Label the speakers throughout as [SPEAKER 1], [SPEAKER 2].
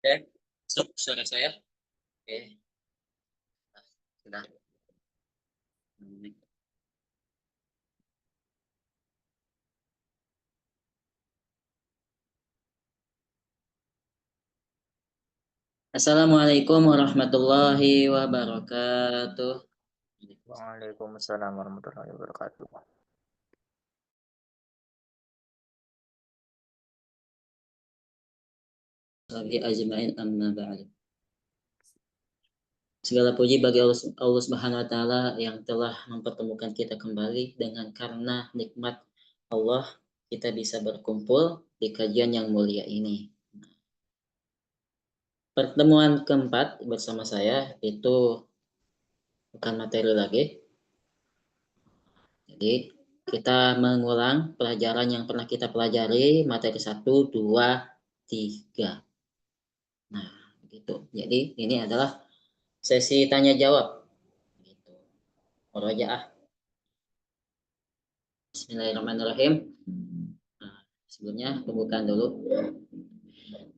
[SPEAKER 1] Oke, suara saya. Oke, sudah. Assalamualaikum warahmatullahi wabarakatuh.
[SPEAKER 2] Waalaikumsalam warahmatullahi wabarakatuh.
[SPEAKER 1] Ajmain amma ba'du. Segala puji bagi Allah Subhanahu wa taala yang telah mempertemukan kita kembali dengan karena nikmat Allah kita bisa berkumpul di kajian yang mulia ini. Pertemuan keempat bersama saya itu bukan materi lagi. Jadi kita mengulang pelajaran yang pernah kita pelajari, materi 1, 2, 3. Nah, begitu. Jadi ini adalah sesi tanya jawab. Gitu. Murojaah. Bismillahirrahmanirrahim. Nah, sebelumnya pembukaan dulu.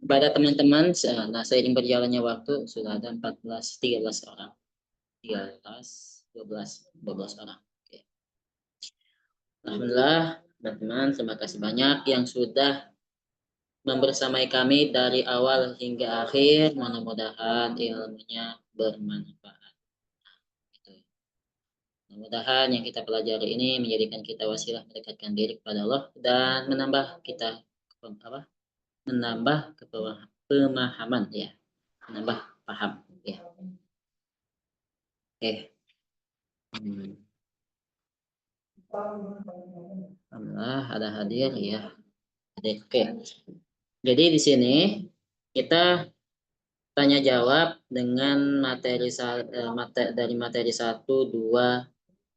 [SPEAKER 1] Pada teman-teman, nah seiring berjalannya waktu sudah ada 13 orang. 12 orang. Oke. Alhamdulillah, teman-teman, terima kasih banyak yang sudah membersamai kami dari awal hingga akhir. Mudah-mudahan ilmunya bermanfaat. Mudah-mudahan yang kita pelajari ini menjadikan kita wasilah mendekatkan diri kepada Allah dan menambah kita pemahaman ya, menambah paham ya. Alhamdulillah ada hadir ya. Oke. Jadi di sini kita tanya jawab dengan dari materi 1, 2,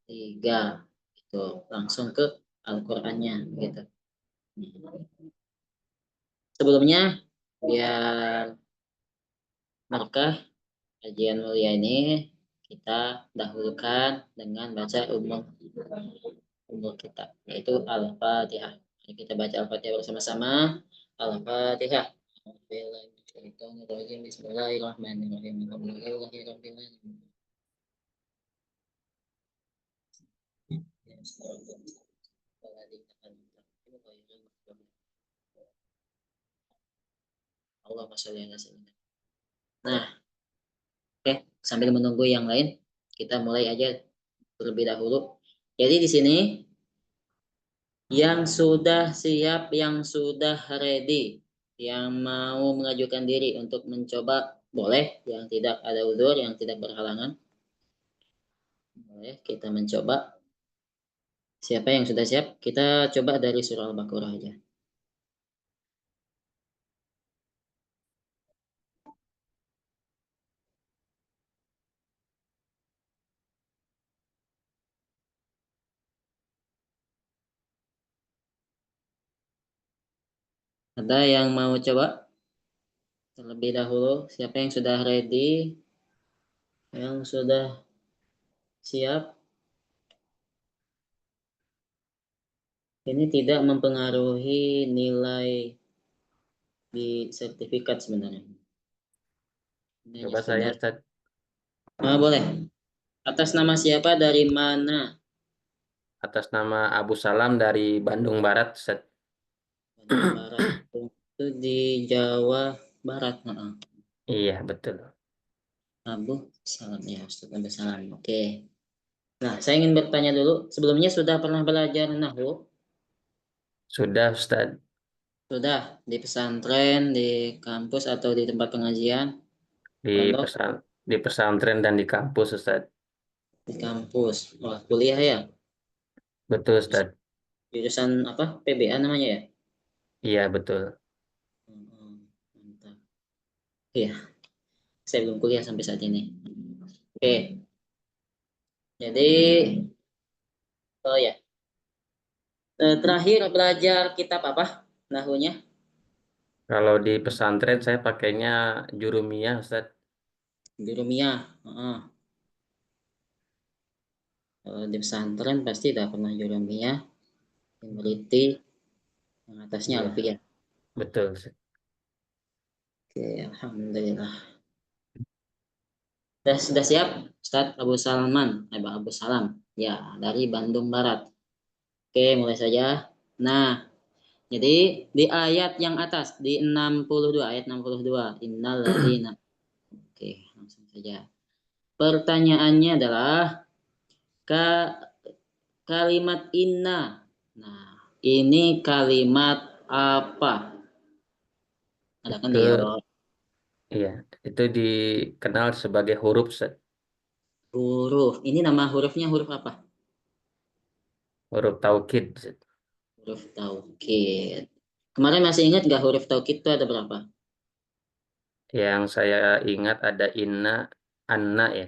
[SPEAKER 1] 3 itu langsung ke Al-Qur'annya gitu. Sebelumnya biar berkah kajian mulia ini kita dahulukan dengan baca umur kita yaitu Al-Fatihah. Kita baca Al-Fatihah bersama-sama. Al-Fatihah. Bismillahirrahmanirrahim. Nah, oke, sambil menunggu yang lain, kita mulai aja terlebih dahulu. Jadi di sini yang sudah siap, yang sudah ready, yang mau mengajukan diri untuk mencoba boleh, yang tidak ada udzur, yang tidak berhalangan. Boleh kita mencoba. Siapa yang sudah siap? Kita coba dari surah Al-Baqarah aja. Ada yang mau coba? Terlebih dahulu, siapa yang sudah ready? Yang sudah siap? Ini tidak mempengaruhi nilai di sertifikat sebenarnya. Ini hanya
[SPEAKER 2] Coba saya,
[SPEAKER 1] sekedar.
[SPEAKER 2] Ustaz.
[SPEAKER 1] Boleh. Atas nama siapa, dari mana?
[SPEAKER 2] Atas nama Abu Salam dari Bandung Barat, Ustaz.
[SPEAKER 1] Bandung Barat. Itu di Jawa Barat.
[SPEAKER 2] Iya, betul.
[SPEAKER 1] Abu Salam ya, Ustaz Abu Salam. Oke. Nah, saya ingin bertanya dulu. Sebelumnya sudah pernah belajar nahwu?
[SPEAKER 2] Sudah, Ustaz.
[SPEAKER 1] Sudah di pesantren, di kampus atau di tempat pengajian,
[SPEAKER 2] Di
[SPEAKER 1] pondok,
[SPEAKER 2] pesan di pesantren dan di kampus, Ustaz.
[SPEAKER 1] di kampus. Wah, kuliah ya.
[SPEAKER 2] Betul, Ustaz.
[SPEAKER 1] Jurusan apa? PBA namanya ya?
[SPEAKER 2] Iya, betul.
[SPEAKER 1] Mantap. Iya, saya belum kuliah sampai saat ini. Oke, jadi oh ya, terakhir belajar kitab apa? Nahunya?
[SPEAKER 2] Kalau di pesantren saya pakainya Jurumiyah, Ustaz.
[SPEAKER 1] Jurumiyah. Heeh. Kalau di pesantren pasti tidak pernah Jurumiyah, yang meliti, yang atasnya
[SPEAKER 2] Iya,
[SPEAKER 1] Alfiyah.
[SPEAKER 2] betul, Ustaz.
[SPEAKER 1] Oke, alhamdulillah. Sudah siap, Ustadz Abu Salman, Abu Salam. Ya, dari Bandung Barat. Oke, mulai saja. Nah, jadi di ayat yang atas, di 62, ayat 62. Innalladzina. Oke, langsung saja. Pertanyaannya adalah ka, kalimat inna. Nah, ini kalimat apa? Ada kan
[SPEAKER 2] Itu
[SPEAKER 1] di
[SPEAKER 2] iya, itu dikenal sebagai huruf, Ustaz.
[SPEAKER 1] huruf. Ini nama hurufnya huruf apa?
[SPEAKER 2] Huruf taukid, Ustaz.
[SPEAKER 1] Huruf taukid. Kemarin masih ingat nggak huruf taukid itu ada berapa?
[SPEAKER 2] Yang saya ingat ada inna, anna ya.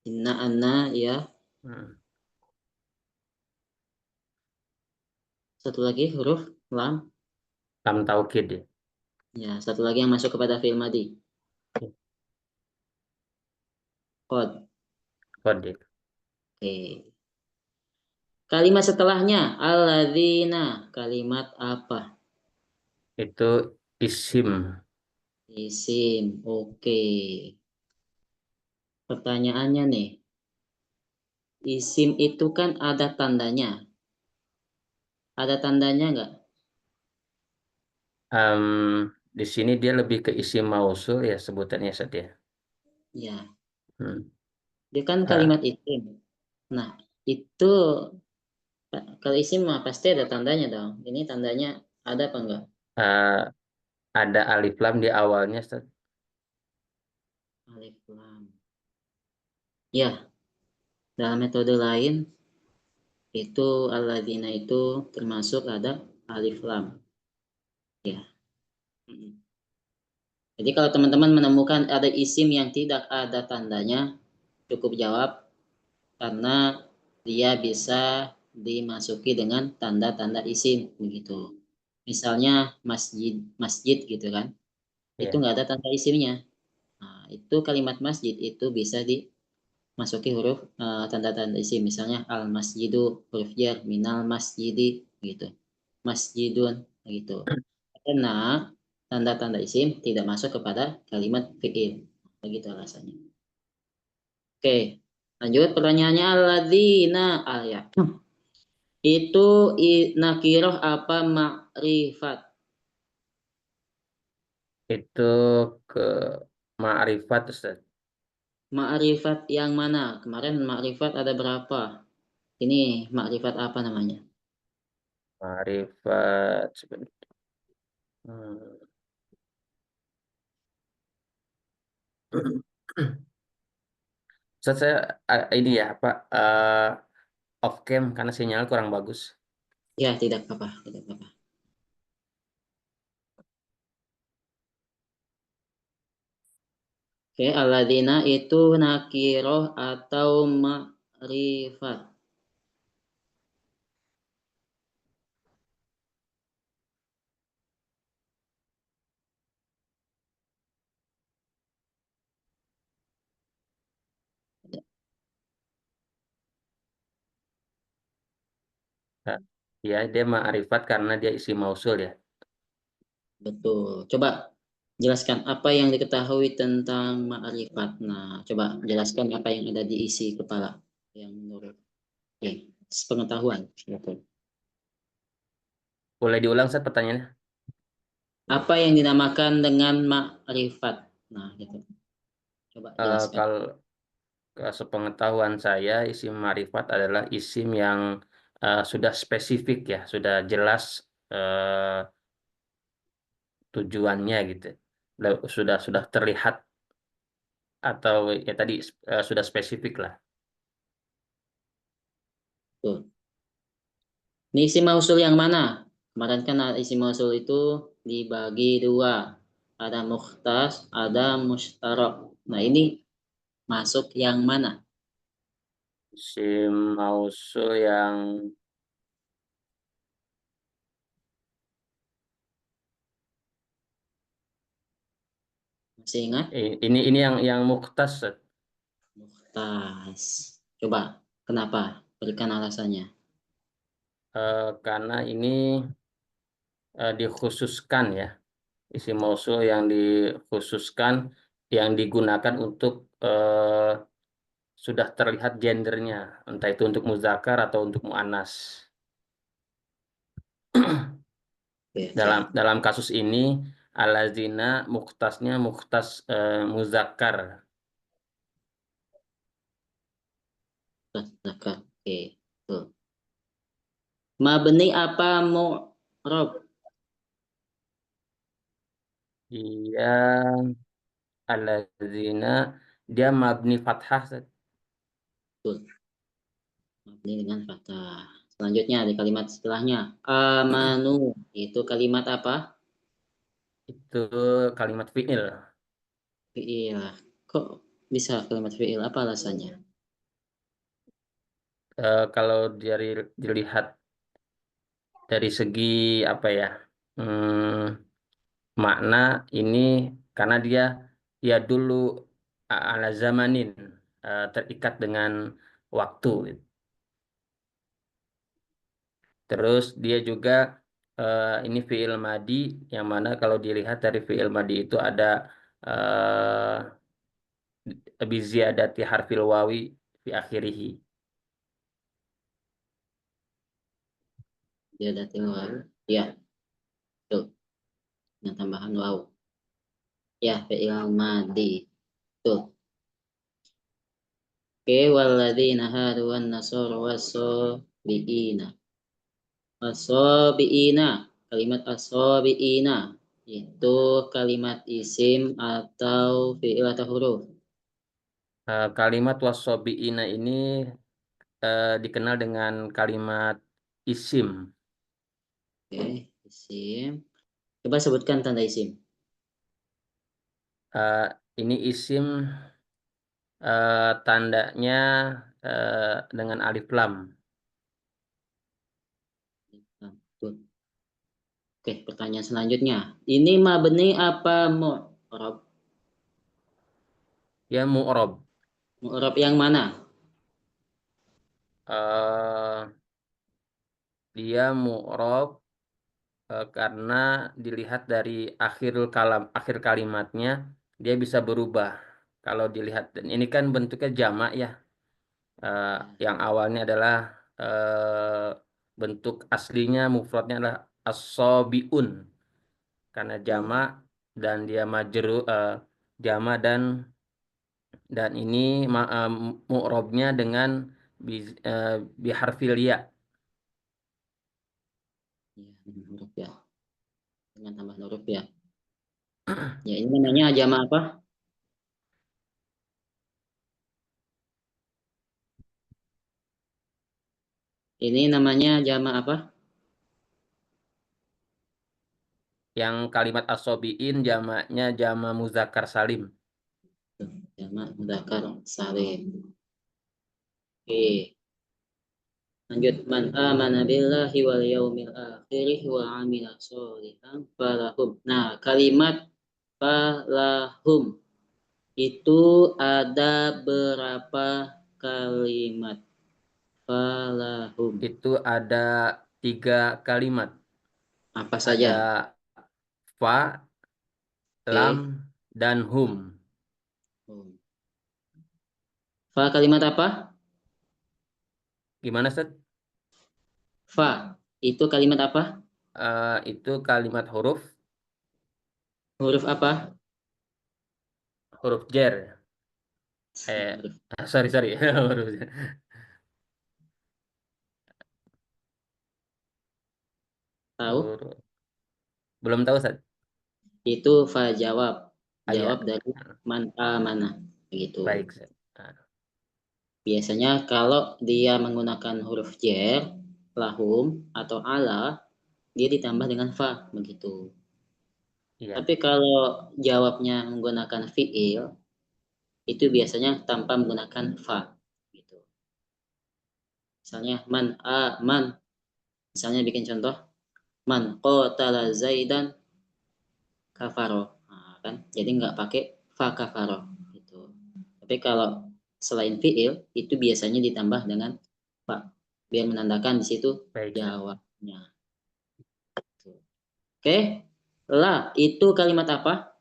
[SPEAKER 1] Inna anna ya.
[SPEAKER 2] Hmm.
[SPEAKER 1] Satu lagi huruf lam.
[SPEAKER 2] Lam taukid ya.
[SPEAKER 1] Ya, satu lagi yang masuk kepada fi'il madi. Qad.
[SPEAKER 2] Qad ya.
[SPEAKER 1] Oke. Kalimat setelahnya alladzina. Kalimat apa?
[SPEAKER 2] Itu isim.
[SPEAKER 1] Isim. Oke. Pertanyaannya nih. Isim itu kan ada tandanya. Ada tandanya nggak?
[SPEAKER 2] Em, di sini dia lebih ke isim mausul ya sebutannya, Ustaz ya.
[SPEAKER 1] Ya.
[SPEAKER 2] Hmm.
[SPEAKER 1] Dia kan
[SPEAKER 2] Ah,
[SPEAKER 1] kalimat isim. Nah, itu kalau isim mah pasti ada tandanya dong. Ini tandanya ada apa enggak?
[SPEAKER 2] ah, ada alif lam di awalnya, Ustaz.
[SPEAKER 1] Alif lam. Ya, dalam metode lain itu alladzina itu termasuk ada alif lam. Ya. Jadi kalau teman-teman menemukan ada isim yang tidak ada tandanya, cukup jawab karena dia bisa dimasuki dengan tanda-tanda isim begitu. Misalnya masjid, masjid gitu kan, itu
[SPEAKER 2] Iya.
[SPEAKER 1] nggak ada tanda isimnya. Nah, itu kalimat masjid itu bisa dimasuki huruf tanda-tanda isim. Misalnya al masjidu huruf jar, minal masjidi gitu, masjidun gitu. Karena tanda-tanda isim tidak masuk kepada kalimat fi'il. Begitu alasannya. Oke, lanjut pertanyaannya alladzina ayat. Itu nakiroh apa makrifat?
[SPEAKER 2] Itu ke ma'rifat, Ustaz.
[SPEAKER 1] Makrifat yang mana? Kemarin makrifat ada berapa? Ini makrifat apa namanya?
[SPEAKER 2] Ma'rifat sebentar. Hmm. Ustaz, saya ini ya apa off cam karena sinyal kurang bagus.
[SPEAKER 1] Ya, tidak apa-apa, tidak apa-apa. Oke, alladzina itu nakiroh atau makrifat.
[SPEAKER 2] Nah, ya, dia ma'rifat karena dia isim mausul ya.
[SPEAKER 1] Betul. Coba jelaskan apa yang diketahui tentang ma'rifat. Nah, coba jelaskan apa yang ada di isi kepala yang menurut pengetahuan. Betul.
[SPEAKER 2] Boleh diulang Ustaz pertanyaannya?
[SPEAKER 1] Apa yang dinamakan dengan ma'rifat? Nah, gitu. Coba jelaskan.
[SPEAKER 2] Kalau sepengetahuan saya, isim ma'rifat adalah isim yang sudah spesifik ya, sudah jelas eh, tujuannya gitu. Sudah terlihat atau ya tadi sudah spesifik lah.
[SPEAKER 1] Tuh. Ini isi mausul yang mana? Kemarin kan isi mausul itu dibagi dua. Ada mukhtas, ada mustarok. Nah, ini masuk yang mana?
[SPEAKER 2] Isim mausul yang
[SPEAKER 1] Masih ingat?
[SPEAKER 2] ini yang mukhtas, Ustaz.
[SPEAKER 1] Mukhtas. Coba, kenapa? Berikan alasannya.
[SPEAKER 2] Karena ini dikhususkan ya, isim mausul yang dikhususkan yang digunakan untuk sudah terlihat gendernya, entah itu untuk muzakkar atau untuk muannas.
[SPEAKER 1] Oke,
[SPEAKER 2] Dalam
[SPEAKER 1] oke.
[SPEAKER 2] dalam kasus ini alazina mukhtasnya mukhtas muzakkar.
[SPEAKER 1] Zakat. Oke, tuh. Mabni apa mu'rob?
[SPEAKER 2] Dia alazina dia mabni fathah, Ustaz.
[SPEAKER 1] Tuh, mabni dengan fathah. Selanjutnya di kalimat setelahnya. Amanu. Itu kalimat apa?
[SPEAKER 2] Itu kalimat fi'il.
[SPEAKER 1] Fi'il. Kok bisa kalimat fi'il? Apa alasannya?
[SPEAKER 2] Kalau dilihat dari segi apa ya, hmm, makna ini karena dia ya dulu ala zamanin, terikat dengan waktu. Terus dia juga ini fiil madi yang mana kalau dilihat dari fiil madi itu ada biziyadati harfil wawi fi akhirih.
[SPEAKER 1] Dia datil waw. Ya, tuh. Dengan tambahan waw. Ya, fi'il madi. Tuh. Oke, walladzina hadu wan nasara wasobiina. Asobiina. Kalimat asobiina. Itu kalimat isim atau fi'il atau huruf.
[SPEAKER 2] Kalimat wasobiina ini dikenal dengan kalimat isim.
[SPEAKER 1] Oke, isim. Coba sebutkan tanda isim.
[SPEAKER 2] Eh, ini isim tandanya dengan alif lam.
[SPEAKER 1] Tuh. Oke, pertanyaan selanjutnya. Ini mabni apa mu'rab?
[SPEAKER 2] Ya mu'rob.
[SPEAKER 1] Mu'rab yang mana?
[SPEAKER 2] Eh, dia mu'rob karena dilihat dari akhir kalimatnya dia bisa berubah. Kalau dilihat dan ini kan bentuknya jamak ya. Eh, yang awalnya adalah bentuk aslinya mufradnya adalah as-sobiun karena
[SPEAKER 1] Tuh.
[SPEAKER 2] jamak dan dia jamak dan ini mu'robnya dengan biharfil ya.
[SPEAKER 1] Iya, dengan huruf ya. Dengan tambah huruf ya. Ya, ini namanya jama apa? Ini namanya jama apa?
[SPEAKER 2] Yang kalimat asobiin jamaknya jama muzakkar salim.
[SPEAKER 1] Tuh, jama mudzakkar salim. Oke. Lanjut, man amana billahi wal yaumil akhir wa amila sholihan falahum. Nah, kalimat falahum itu ada berapa kalimat? falahum.
[SPEAKER 2] Itu ada 3 kalimat.
[SPEAKER 1] Apa
[SPEAKER 2] Ada
[SPEAKER 1] saja?
[SPEAKER 2] fa, lam,
[SPEAKER 1] Oke.
[SPEAKER 2] dan hum.
[SPEAKER 1] Fa kalimat apa?
[SPEAKER 2] Gimana, Ustaz?
[SPEAKER 1] Fa itu kalimat apa?
[SPEAKER 2] Itu kalimat huruf
[SPEAKER 1] Huruf apa?
[SPEAKER 2] huruf jar.
[SPEAKER 1] Huruf
[SPEAKER 2] Sorry. Huruf jar.
[SPEAKER 1] tahu?
[SPEAKER 2] Huruf. Belum tahu, Ustaz.
[SPEAKER 1] Itu fa jawab.
[SPEAKER 2] Ah,
[SPEAKER 1] Jawab
[SPEAKER 2] ya.
[SPEAKER 1] dari man mana begitu.
[SPEAKER 2] Baik, Ustaz.
[SPEAKER 1] Biasanya kalau dia menggunakan huruf jar, lahum atau ala, dia ditambah dengan fa begitu.
[SPEAKER 2] Iya,
[SPEAKER 1] Tapi kalau jawabnya menggunakan fiil, itu biasanya tanpa menggunakan fa gitu. Misalnya man, misalnya bikin contoh, man qatala zaidan kafaro. Nah, kan? Jadi nggak pakai fa kafaro gitu. Tapi kalau selain fiil itu biasanya ditambah dengan fa biar menandakan di situ
[SPEAKER 2] baik, Ustaz.
[SPEAKER 1] jawabnya. Oke, la itu kalimat apa?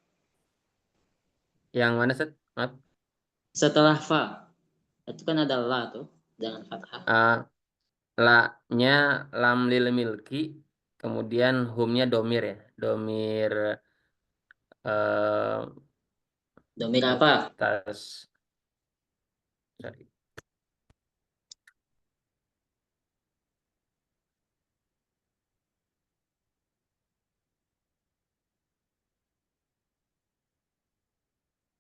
[SPEAKER 2] Yang mana, Ustaz? Maaf.
[SPEAKER 1] Setelah fa itu kan ada la tuh dengan fathah.
[SPEAKER 2] Uh, La-nya lam lil milki, kemudian humnya domir ya. Domir eh
[SPEAKER 1] Domir apa?
[SPEAKER 2] mutas, sorry.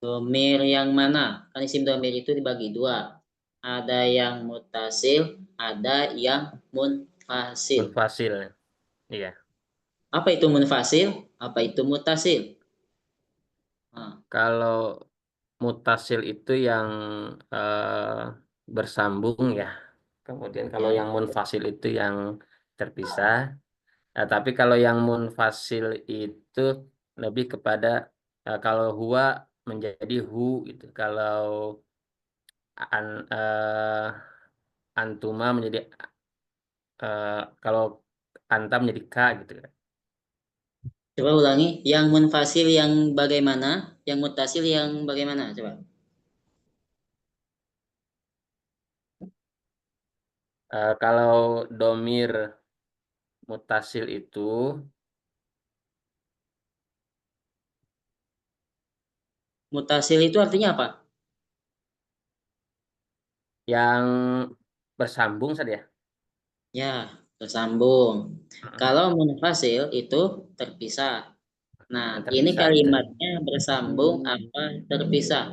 [SPEAKER 1] Domir yang mana? Kan isim domir itu dibagi dua. Ada yang mutasil, ada yang munfasil.
[SPEAKER 2] Munfasil. Iya.
[SPEAKER 1] Apa itu munfasil? Apa itu mutasil? Nah,
[SPEAKER 2] Kalau mutasil itu yang bersambung ya. Kemudian kalau
[SPEAKER 1] ya.
[SPEAKER 2] yang munfasil itu yang terpisah. Nah, tapi kalau yang munfasil itu lebih kepada kalau huwa menjadi hu gitu. Kalau an, antuma menjadi kalau anta menjadi ka gitu kan.
[SPEAKER 1] Coba ulangi. Yang munfasil yang bagaimana? Yang mutasil yang bagaimana? Coba.
[SPEAKER 2] Kalau domir mutasil itu
[SPEAKER 1] Mutasil itu artinya apa?
[SPEAKER 2] yang bersambung saja.
[SPEAKER 1] Ya, tersambung.
[SPEAKER 2] Mm,
[SPEAKER 1] Kalau munfasil itu terpisah. Nah,
[SPEAKER 2] yang
[SPEAKER 1] ini
[SPEAKER 2] terpisah betul.
[SPEAKER 1] kalimatnya bersambung apa terpisah?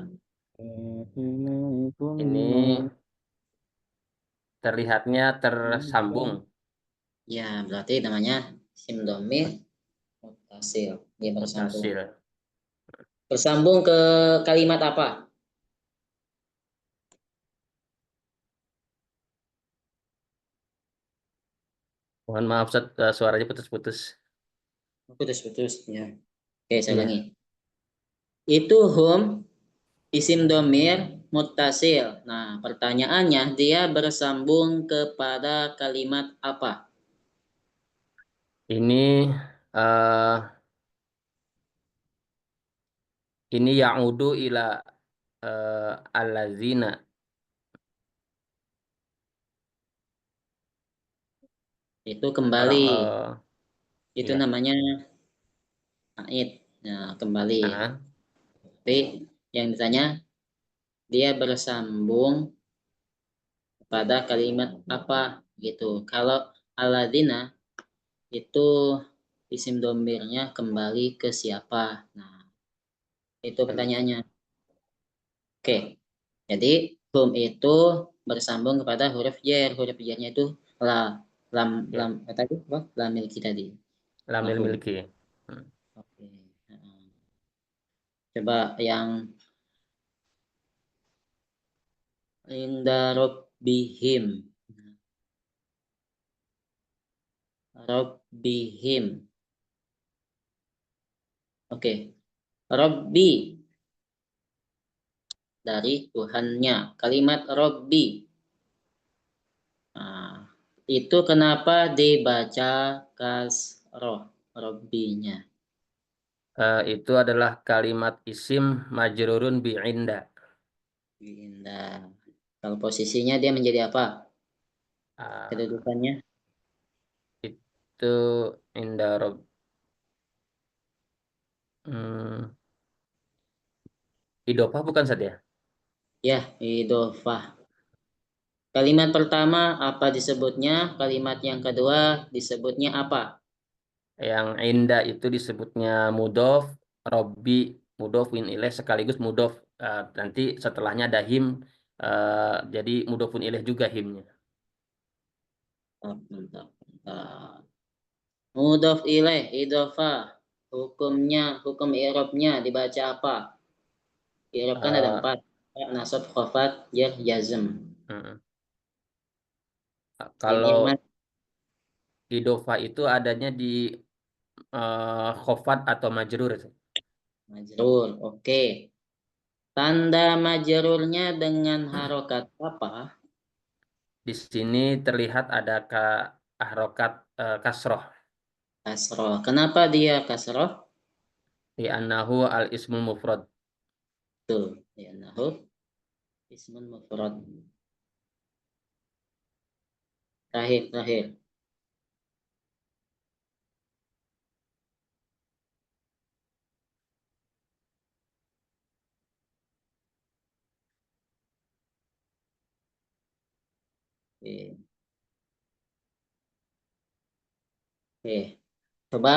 [SPEAKER 2] Ini terlihatnya tersambung,
[SPEAKER 1] Ya, berarti namanya isim domir mutasil. Dia bersambung.
[SPEAKER 2] mutasil.
[SPEAKER 1] Bersambung ke kalimat apa?
[SPEAKER 2] Mohon maaf, Ustaz, suaranya putus-putus.
[SPEAKER 1] Putus-putus. Ya. Oke, saya
[SPEAKER 2] Iya,
[SPEAKER 1] ulangi. Itu hum isim domir mutasil. Nah, pertanyaannya dia bersambung kepada kalimat apa?
[SPEAKER 2] ini eh ini ya'udu ila allazina.
[SPEAKER 1] Itu kembali.
[SPEAKER 2] Orang
[SPEAKER 1] Itu
[SPEAKER 2] iya.
[SPEAKER 1] namanya ait. Nah, kembali.
[SPEAKER 2] Ah,
[SPEAKER 1] Tapi yang ditanya dia bersambung pada kalimat apa gitu. Kalau aladina itu isim domirnya kembali ke siapa? Nah, itu pertanyaannya. Oke. Jadi hum itu bersambung kepada huruf jar. Huruf jarnya itu la lam lam
[SPEAKER 2] iya,
[SPEAKER 1] kata itu apa? Lam milki tadi.
[SPEAKER 2] lamil
[SPEAKER 1] Lahum.
[SPEAKER 2] milki. Hmm.
[SPEAKER 1] Oke. Coba yang inda rabbihim. Rabbihim. Oke. Rabbi dari Tuhannya. Kalimat Rabbi Itu kenapa dibaca kasroh robbinya?
[SPEAKER 2] Itu adalah kalimat isim majrurun bi inda.
[SPEAKER 1] Indah. Kalau posisinya dia menjadi apa?
[SPEAKER 2] Ah,
[SPEAKER 1] Kedudukannya?
[SPEAKER 2] itu inda rob. Hmm, idofah bukan saja.
[SPEAKER 1] Ya, idofah. Kalimat pertama apa disebutnya? Kalimat yang kedua disebutnya apa?
[SPEAKER 2] Yang inda itu disebutnya mudof, robbi, mudof win ilaih sekaligus mudof. Nanti setelahnya ada him, jadi mudofun ilaih juga himnya.
[SPEAKER 1] Mantap, mantap. Mudhof ilaih, idofah. Hukumnya, hukum i'rabnya dibaca apa? I'rab kan ada
[SPEAKER 2] Eh,
[SPEAKER 1] 4. Nasab, khafat, jar, jazm.
[SPEAKER 2] mm.
[SPEAKER 1] Yang
[SPEAKER 2] Kalau
[SPEAKER 1] mana?
[SPEAKER 2] idofah itu adanya di khofat atau majrur.
[SPEAKER 1] Majrur. Oke. Tanda majrurnya dengan harokat apa?
[SPEAKER 2] Di sini terlihat ada harokat kasroh.
[SPEAKER 1] Kasroh. Kenapa dia kasroh?
[SPEAKER 2] Di anahu al ismul mufrad.
[SPEAKER 1] Tuh. Ya, nahu. Ismun mufrad. Terakhir, terakhir. Oke. Oke. Coba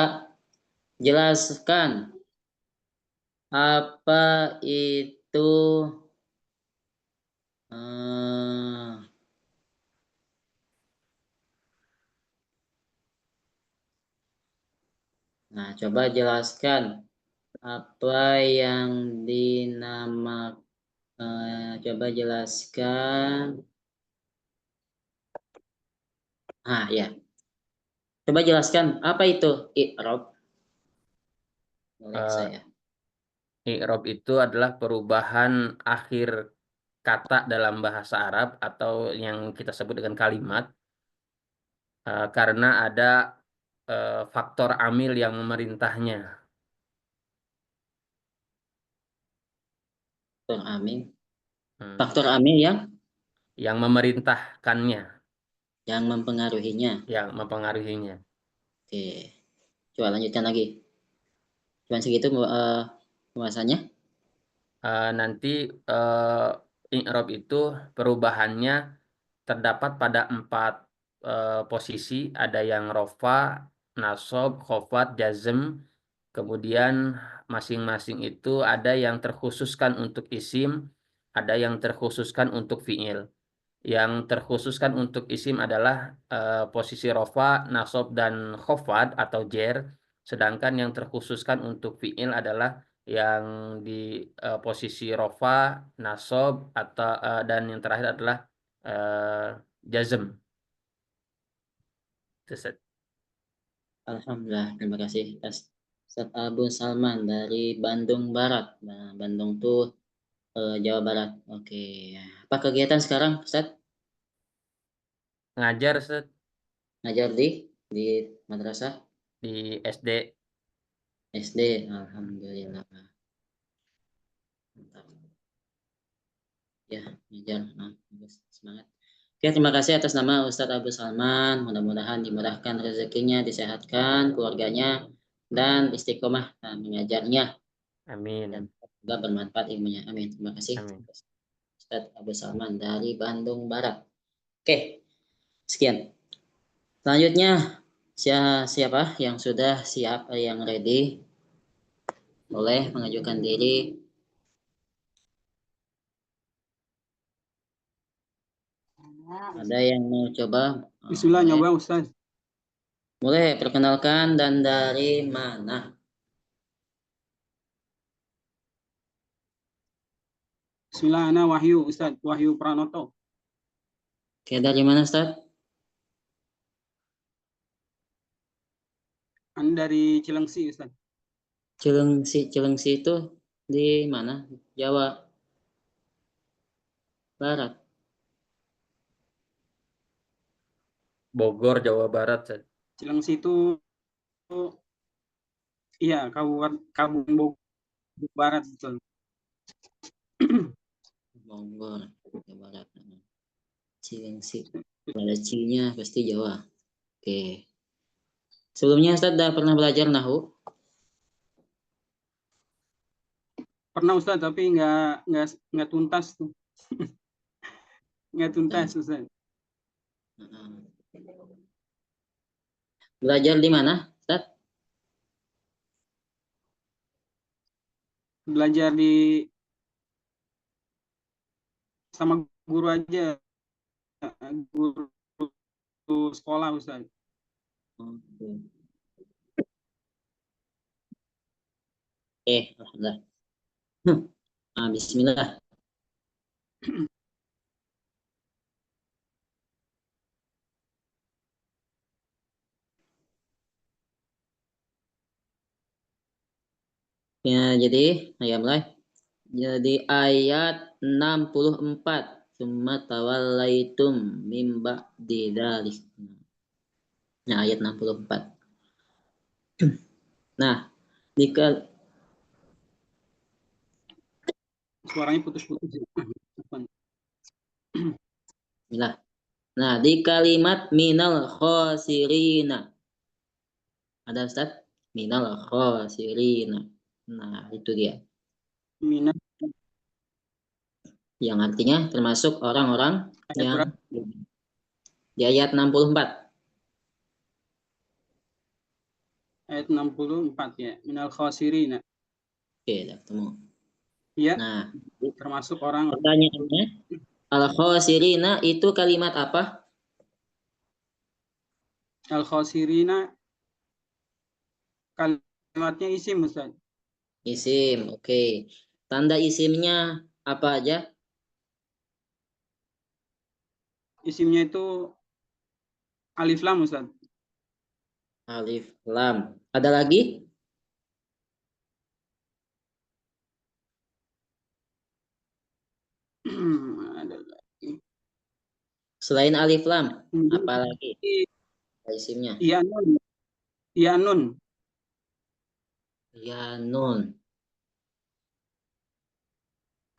[SPEAKER 1] jelaskan apa itu eh, nah, coba jelaskan apa yang dinamakan coba jelaskan. Ah, ya. Coba jelaskan apa itu i'rab oleh
[SPEAKER 2] Eh,
[SPEAKER 1] saya.
[SPEAKER 2] I'rab itu adalah perubahan akhir kata dalam bahasa Arab atau yang kita sebut dengan kalimat karena ada faktor amil yang memerintahnya.
[SPEAKER 1] Faktor amil.
[SPEAKER 2] Hmm.
[SPEAKER 1] Faktor amil
[SPEAKER 2] Yang memerintahkannya,
[SPEAKER 1] yang mempengaruhinya.
[SPEAKER 2] yang mempengaruhinya.
[SPEAKER 1] Oke. Coba lanjutkan lagi. Cuman segitu pembahasannya.
[SPEAKER 2] Nanti i'rab itu perubahannya terdapat pada 4 posisi, ada yang rofa, nasob, khofat, jazm, kemudian masing-masing itu ada yang terkhususkan untuk isim, ada yang terkhususkan untuk fiil. Yang terkhususkan untuk isim adalah posisi rofa, nasob, dan khofat atau jer. Sedangkan yang terkhususkan untuk fiil adalah yang di posisi rofa, nasob, atau dan yang terakhir adalah eh, jazm. Itu.
[SPEAKER 1] Alhamdulillah. Terima kasih Ustaz Abu Salman dari Bandung Barat. Nah, Bandung tuh Jawa Barat. Oke. Apa kegiatan sekarang, Ustaz?
[SPEAKER 2] Ngajar Set,
[SPEAKER 1] Ngajar di madrasah
[SPEAKER 2] di SD.
[SPEAKER 1] SD. Alhamdulillah. Mantap. Ya, ngajar. Nah, bagus. Semangat. Oke, terima kasih atas nama Ustadz Abu Salman. Mudah-mudahan dimudahkan rezekinya, disehatkan keluarganya, dan istiqomah mengajarnya. Dan
[SPEAKER 2] Amin.
[SPEAKER 1] juga bermanfaat ilmunya. Amin. Terima kasih.
[SPEAKER 2] Amin.
[SPEAKER 1] Ustadz Abu Salman dari Bandung Barat. Oke, sekian. Selanjutnya, siapa yang sudah siap, yang ready, boleh mengajukan diri. Ada yang mau coba?
[SPEAKER 3] Bismillah
[SPEAKER 1] Boleh.
[SPEAKER 3] nyoba Ustaz.
[SPEAKER 1] Boleh, perkenalkan dan dari mana?
[SPEAKER 3] Bismillah ana Wahyu Ustaz, Wahyu Pranoto.
[SPEAKER 1] Oke, dari mana Ustaz?
[SPEAKER 3] Ana dari Cilengsi Ustaz.
[SPEAKER 1] Cilengsi itu di mana? Jawa Barat.
[SPEAKER 2] Bogor, Jawa Barat, Ustaz.
[SPEAKER 3] Cilengsi itu iya Kabupaten Bogor Barat betul.
[SPEAKER 1] Bogor, Jawa Barat. Cilengsi. Ada C-nya pasti Jawa. Oke. Sebelumnya Ustaz sudah pernah belajar Nahu?
[SPEAKER 3] Pernah Ustaz, tapi nggak tuntas tuh. Nggak tuntas Ustaz.
[SPEAKER 1] Belajar di mana, Ustaz?
[SPEAKER 3] Belajar sama guru aja, guru sekolah Ustaz.
[SPEAKER 1] Oke. Alhamdulillah. Bismillah. Ya, jadi mulai. Jadi ayat 64. Summa tawallaitum mim ba'di dzalik. Nah, ayat 64. Nah, jika
[SPEAKER 3] Suaranya putus-putus.
[SPEAKER 1] Bismillah. Nah, di kalimat minal khosirina. Ada Ustaz? Minal khosirina. Nah, itu dia.
[SPEAKER 3] Minat
[SPEAKER 1] Yang artinya termasuk orang-orang
[SPEAKER 3] ayat
[SPEAKER 1] yang
[SPEAKER 3] berapa?
[SPEAKER 1] di ayat 64.
[SPEAKER 3] Ayat 64 ya. Minal khasirina.
[SPEAKER 1] Oke, sudah ketemu.
[SPEAKER 3] Iya,
[SPEAKER 1] Nah,
[SPEAKER 3] termasuk orang
[SPEAKER 1] pertanyaannya, al-khosirina itu kalimat apa?
[SPEAKER 3] al khasirina kalimatnya isim Ustaz.
[SPEAKER 1] Isim, oke. Tanda isimnya apa aja?
[SPEAKER 3] Isimnya itu alif lam Ustaz.
[SPEAKER 1] Alif, lam. Ada lagi?
[SPEAKER 3] Ada lagi.
[SPEAKER 1] Selain alif, lam, apa lagi isimnya?
[SPEAKER 3] Iya nun. Iya nun.
[SPEAKER 1] Ya, nun.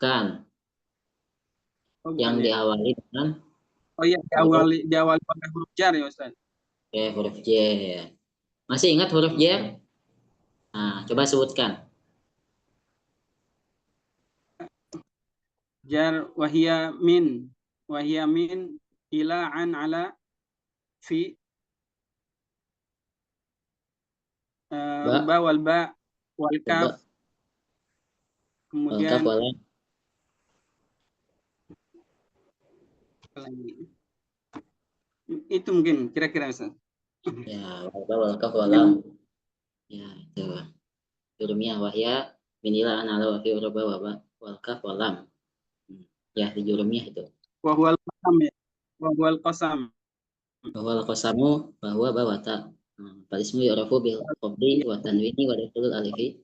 [SPEAKER 1] Kan.
[SPEAKER 3] Oh,
[SPEAKER 1] Yang
[SPEAKER 3] bukan ya.
[SPEAKER 1] diawali dengan
[SPEAKER 3] Oh iya, diawali pakai huruf jar ya Ustaz.
[SPEAKER 1] huruf J. Masih ingat huruf J? Nah, coba sebutkan.
[SPEAKER 3] Jar wahia min ila an ala fi
[SPEAKER 1] Ba,
[SPEAKER 3] ba wal ba wal kaf,
[SPEAKER 1] ba,
[SPEAKER 3] kemudian
[SPEAKER 1] wala.
[SPEAKER 3] itu mungkin kira-kira Ustaz.
[SPEAKER 1] Ya, wal kaf walam. Ya, itu. Jurumiyah wahya minila anala wa fi urba wal kaf walam. Ya, di jurumiyah itu.
[SPEAKER 3] Wahwal qasam ya. Wahwal qasam.
[SPEAKER 1] Bahwa qasamu bahwa bawata. Falismu yu'rafu bil qabdi wa tanwini wa dakhulul alifi.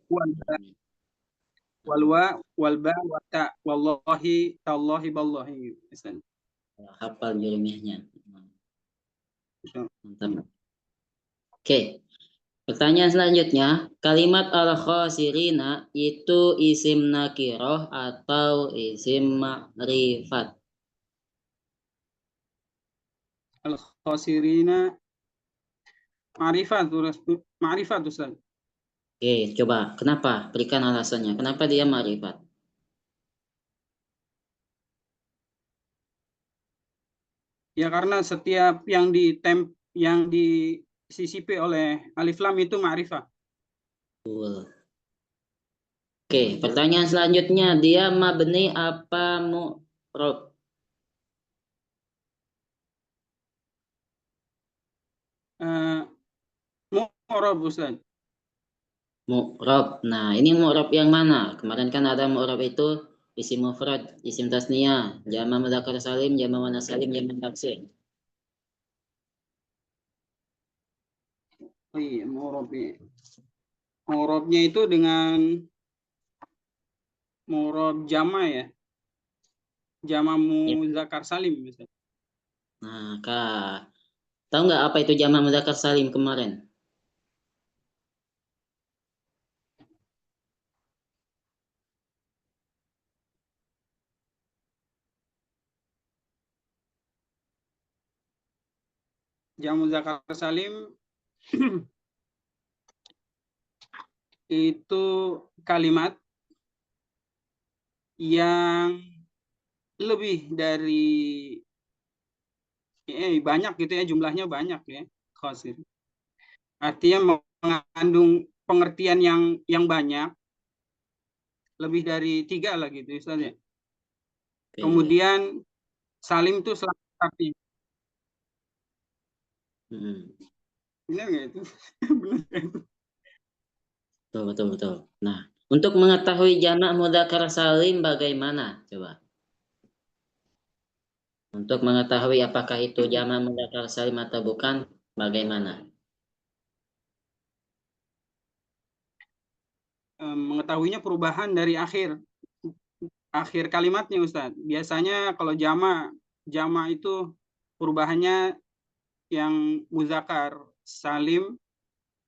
[SPEAKER 3] Wal wa wal ba wa ta wallahi tallahi ballahi Ustaz.
[SPEAKER 1] Hafal jurumiyahnya. Mantap. Oke. Pertanyaan selanjutnya, kalimat al-khasirina itu isim nakiroh atau isim ma'rifat?
[SPEAKER 3] Al khasirina ma'rifat Ustaz.
[SPEAKER 1] Oke, coba. Kenapa? Berikan alasannya. Kenapa dia ma'rifat?
[SPEAKER 3] Ya karena setiap yang disisipi oleh alif lam itu ma'rifah.
[SPEAKER 1] Oke, pertanyaan selanjutnya, dia mabni apa mu'rob?
[SPEAKER 3] Mu'rob Ustaz.
[SPEAKER 1] Mu'rob. Nah, ini mu'rob yang mana? Kemarin kan ada mu'rob itu isim mufrad, isim tasniyah, jama mudzakkar salim, jama muannats salim, jama taksir.
[SPEAKER 3] Oh iya, mu'robnya itu dengan mu'rob jama ya. Jama
[SPEAKER 1] Ya.
[SPEAKER 3] mudzakkar salim Ustaz.
[SPEAKER 1] Nah, Kak. Tahu nggak apa itu jamak mudzakkar salim kemarin?
[SPEAKER 3] Jamak muzakkar salim itu kalimat yang lebih dari banyak gitu ya, jumlahnya banyak ya, khosir. Artinya mengandung pengertian yang banyak, lebih dari 3 lah gitu Ustaz ya.
[SPEAKER 1] Oke.
[SPEAKER 3] Kemudian salim itu selamat artinya. Benar nggak itu? Benar nggak itu?
[SPEAKER 1] Betul, betul, betul. Nah, untuk mengetahui jamak mudzakkar salim bagaimana? Coba. Untuk mengetahui apakah itu jamak mudzakkar salim atau bukan, bagaimana?
[SPEAKER 3] Mengetahuinya perubahan dari akhir kalimatnya Ustaz. Biasanya kalau jama itu perubahannya yang muzakkar salim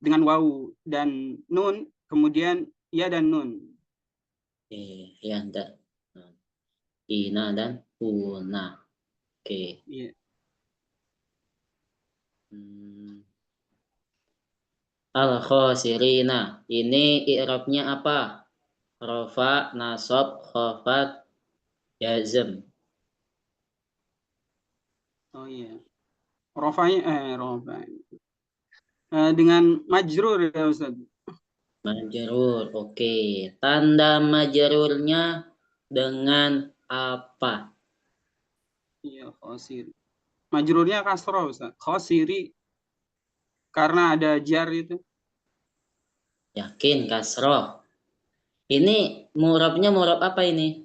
[SPEAKER 3] dengan wawu dan nun, kemudian ya dan nun.
[SPEAKER 1] Ya, dan ina dan una. Oke.
[SPEAKER 3] Iya.
[SPEAKER 1] Al-khosirina. Ini i'rabnya apa? Rafa, nasab, khafat, jazm.
[SPEAKER 3] Oh iya. Dengan majrur ya Ustaz.
[SPEAKER 1] Majrur. Oke. Tanda majrurnya dengan apa?
[SPEAKER 3] Iya, khosir. Majrurnya kasroh Ustaz. Khosiri karena ada jar itu.
[SPEAKER 1] Yakin kasroh. Ini murabnya murab apa ini?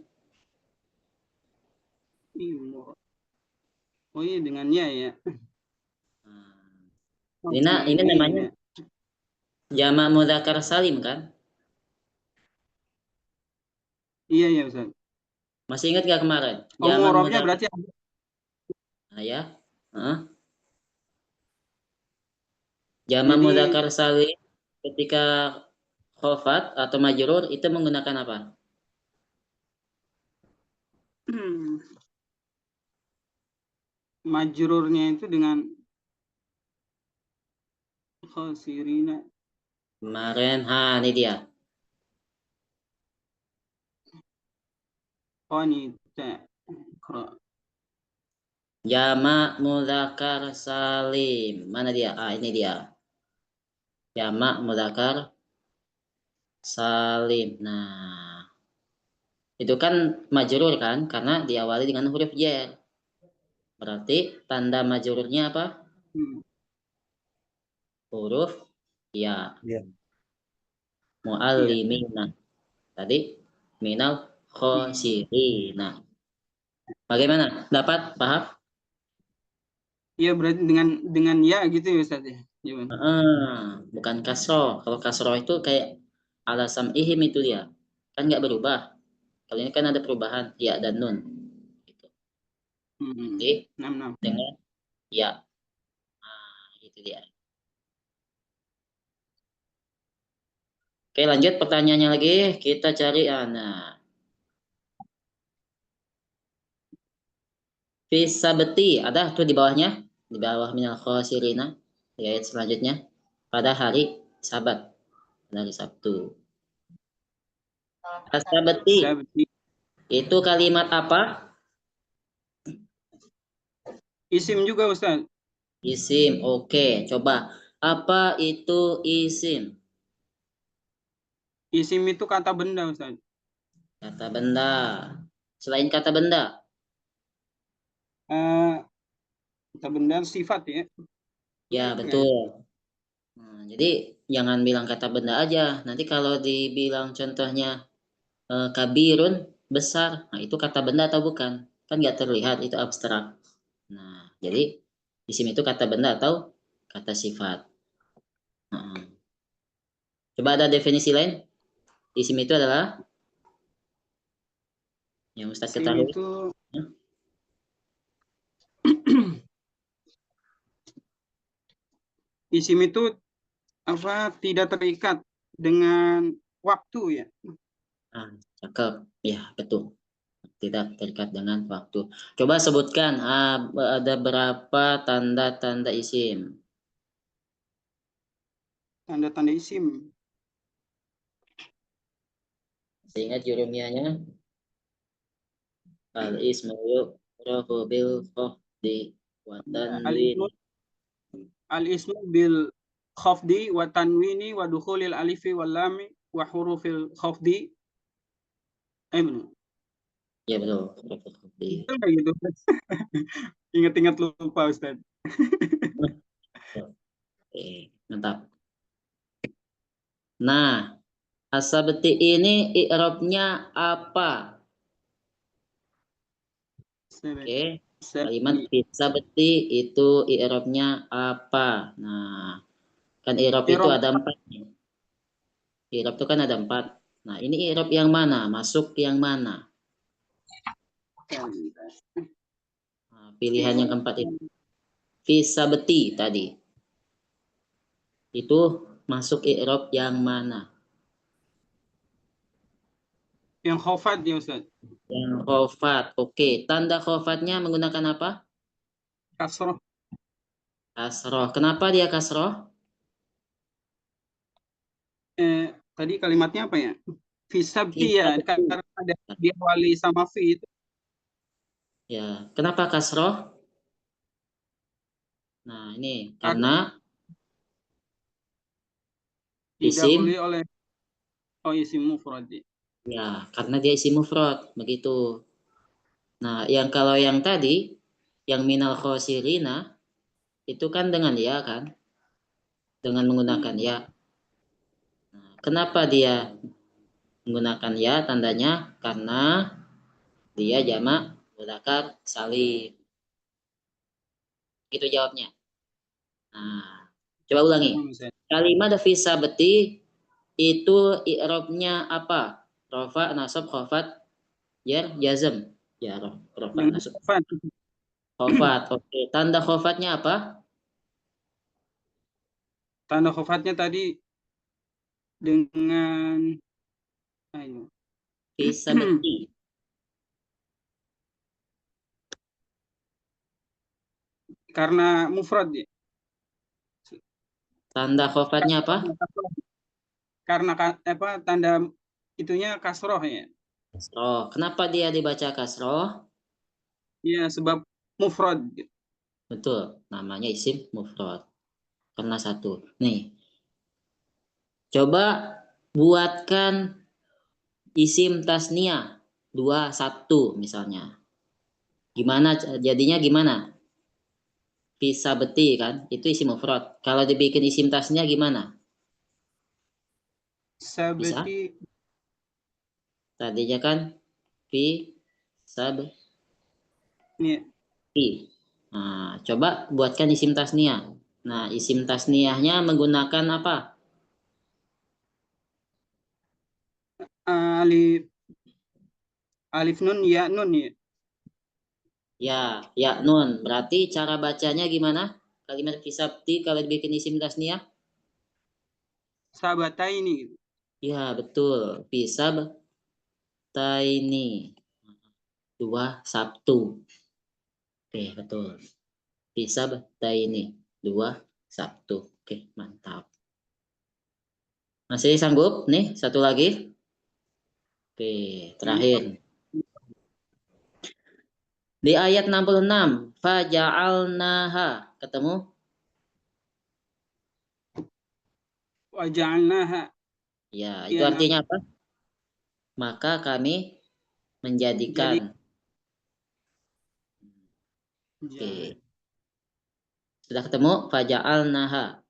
[SPEAKER 3] Oh iya dengan ya ya.
[SPEAKER 1] Ini namanya jamak mudzakkar salim kan?
[SPEAKER 3] Iya ya Ustaz.
[SPEAKER 1] Masih ingat gak kemarin?
[SPEAKER 3] Oh
[SPEAKER 1] Jamak
[SPEAKER 3] murabnya
[SPEAKER 1] mudzakkar.
[SPEAKER 3] berarti
[SPEAKER 1] Nah, ya. Jamak
[SPEAKER 3] jadi
[SPEAKER 1] mudzakkar salim ketika khafat atau majrur itu menggunakan apa?
[SPEAKER 3] majrurnya itu dengan khosirina.
[SPEAKER 1] Kemarin, ini dia.
[SPEAKER 3] Qanita.
[SPEAKER 1] Jamak mudzakkar salim. Mana dia? Ini dia. Jamak mudzakkar salim. Nah, itu kan majrur kan karena diawali dengan huruf jar. Berarti tanda majrurnya apa? Huruf ya. Muallimina. Tadi minal khosirina. Bagaimana? Dapat? Paham?
[SPEAKER 3] Iya berarti dengan ya gitu ya Ustaz ya.
[SPEAKER 1] Bukan kasro. Kalau kasro itu kayak alasam ihim itu dia. Kan nggak berubah. Kalau ini kan ada perubahan ya dan nun. Gitu. Jadi dengan ya. Itu dia. Oke, lanjut pertanyaannya lagi. Kita cari nah. Fisabeti ada tuh di bawahnya, di bawah minal khosirina, di ayat selanjutnya. Pada hari Sabat, hari Sabtu. Fisabeti itu kalimat apa?
[SPEAKER 3] Isim juga Ustaz.
[SPEAKER 1] Isim. Oke, coba. Apa itu isim?
[SPEAKER 3] Isim itu kata benda Ustaz.
[SPEAKER 1] Kata benda. Selain kata benda.
[SPEAKER 3] Kata benda sifat ya.
[SPEAKER 1] Ya, betul. Jadi jangan bilang kata benda aja. Nanti kalau dibilang contohnya kabirun, besar, nah itu kata benda atau bukan? Kan nggak terlihat, itu abstrak. Nah, jadi isim itu kata benda atau kata sifat. Coba ada definisi lain. Isim itu adalah yang Ustaz
[SPEAKER 3] Isim
[SPEAKER 1] ketahui.
[SPEAKER 3] itu isim itu apa tidak terikat dengan waktu ya.
[SPEAKER 1] Nah, cakep. Ya, betul. Tidak terikat dengan waktu. Coba sebutkan ada berapa tanda-tanda isim?
[SPEAKER 3] Tanda-tanda isim.
[SPEAKER 1] Ingat jurumianya? Al-ismu yu'rafu bil khafdi wa tanwin.
[SPEAKER 3] Al-ismu bil khafdi wa tanwini wa dukhulil alifi wal lami wa hurufil khafdi. Benar.
[SPEAKER 1] Ya betul, huruf khafdi.
[SPEAKER 3] Betul nggak gitu? Ingat-ingat lupa Ustaz.
[SPEAKER 1] Oke, mantap. Nah, asabti ini i'rabnya apa? Oke, kalimat sabti itu i'rabnya apa? Nah, kan i'rab itu
[SPEAKER 3] I'rab
[SPEAKER 1] ada 4 nih. I'rab itu kan ada 4. Nah, ini i'rab yang mana? Masuk yang mana? Nah, pilihan yang keempat itu. Fisabti tadi. Itu masuk i'rab yang mana?
[SPEAKER 3] yang khafat ya Ustaz.
[SPEAKER 1] Yang khofat. Oke, tanda khofatnya menggunakan apa?
[SPEAKER 3] Kasroh.
[SPEAKER 1] Kasroh. Kenapa dia kasroh?
[SPEAKER 3] Tadi kalimatnya apa ya? Fisabti ya,
[SPEAKER 1] Fisabti.
[SPEAKER 3] karena ada diawali sama fi itu.
[SPEAKER 1] Ya, kenapa kasroh? Nah, ini
[SPEAKER 3] Karena
[SPEAKER 1] karena
[SPEAKER 3] didahului
[SPEAKER 1] isim.
[SPEAKER 3] oleh isim mufrad.
[SPEAKER 1] Ya, karena dia isim mufrad, begitu. Nah, yang kalau yang tadi, yang minal khosirina, itu kan dengan ya kan? Dengan menggunakan ya. Nah, kenapa dia menggunakan ya tandanya? Karena dia jamak mudzakkar salim. Itu jawabnya. Nah, coba ulangi. Kalimat fisabti itu i'rabnya apa? Rafa, nasab, khafat, jar, jazm. Ya, rafa,
[SPEAKER 3] Yang
[SPEAKER 1] nasab.
[SPEAKER 3] khafat.
[SPEAKER 1] Khafat. Oke, tanda khafatnya apa?
[SPEAKER 3] Tanda khafatnya tadi dengan ayo.
[SPEAKER 1] Fisabti.
[SPEAKER 3] Karena mufrad ya.
[SPEAKER 1] Tanda khafatnya apa?
[SPEAKER 3] Karena apa tanda itunya kasroh ya.
[SPEAKER 1] Kasroh. Kenapa dia dibaca kasroh?
[SPEAKER 3] Iya, sebab mufrad.
[SPEAKER 1] Betul, namanya isim mufrad. Karena satu. Nih, coba buatkan isim tasniah 21 misalnya. Gimana jadinya gimana? Fisabti kan? Itu isim mufrad. Kalau dibikin isim tasniah gimana? Bisa?
[SPEAKER 3] Sabti
[SPEAKER 1] Tadinya kan fi sabti.
[SPEAKER 3] ya.
[SPEAKER 1] Nah, coba buatkan isim tasniah. Nah, isim tasniahnya menggunakan apa?
[SPEAKER 3] Alif alif nun ya nun ya.
[SPEAKER 1] Ya, ya nun. Berarti cara bacanya gimana? Kalimat fisabti kalau dibikin isim tasniah?
[SPEAKER 3] Sabata ini gitu.
[SPEAKER 1] Ya, betul. Fisabtaini. 2 Sabtu. Oke, betul. Fisabtaini. 2 Sabtu. Oke, mantap. Masih sanggup? Nih, satu lagi. Oke, terakhir. Di ayat 66, faja'alnaha. Ketemu?
[SPEAKER 3] Waja'alnaha
[SPEAKER 1] Ya, itu
[SPEAKER 3] ya
[SPEAKER 1] artinya apa? Maka kami menjadikan.
[SPEAKER 3] jadi
[SPEAKER 1] Oke. Sudah ketemu? Faja'alnaha.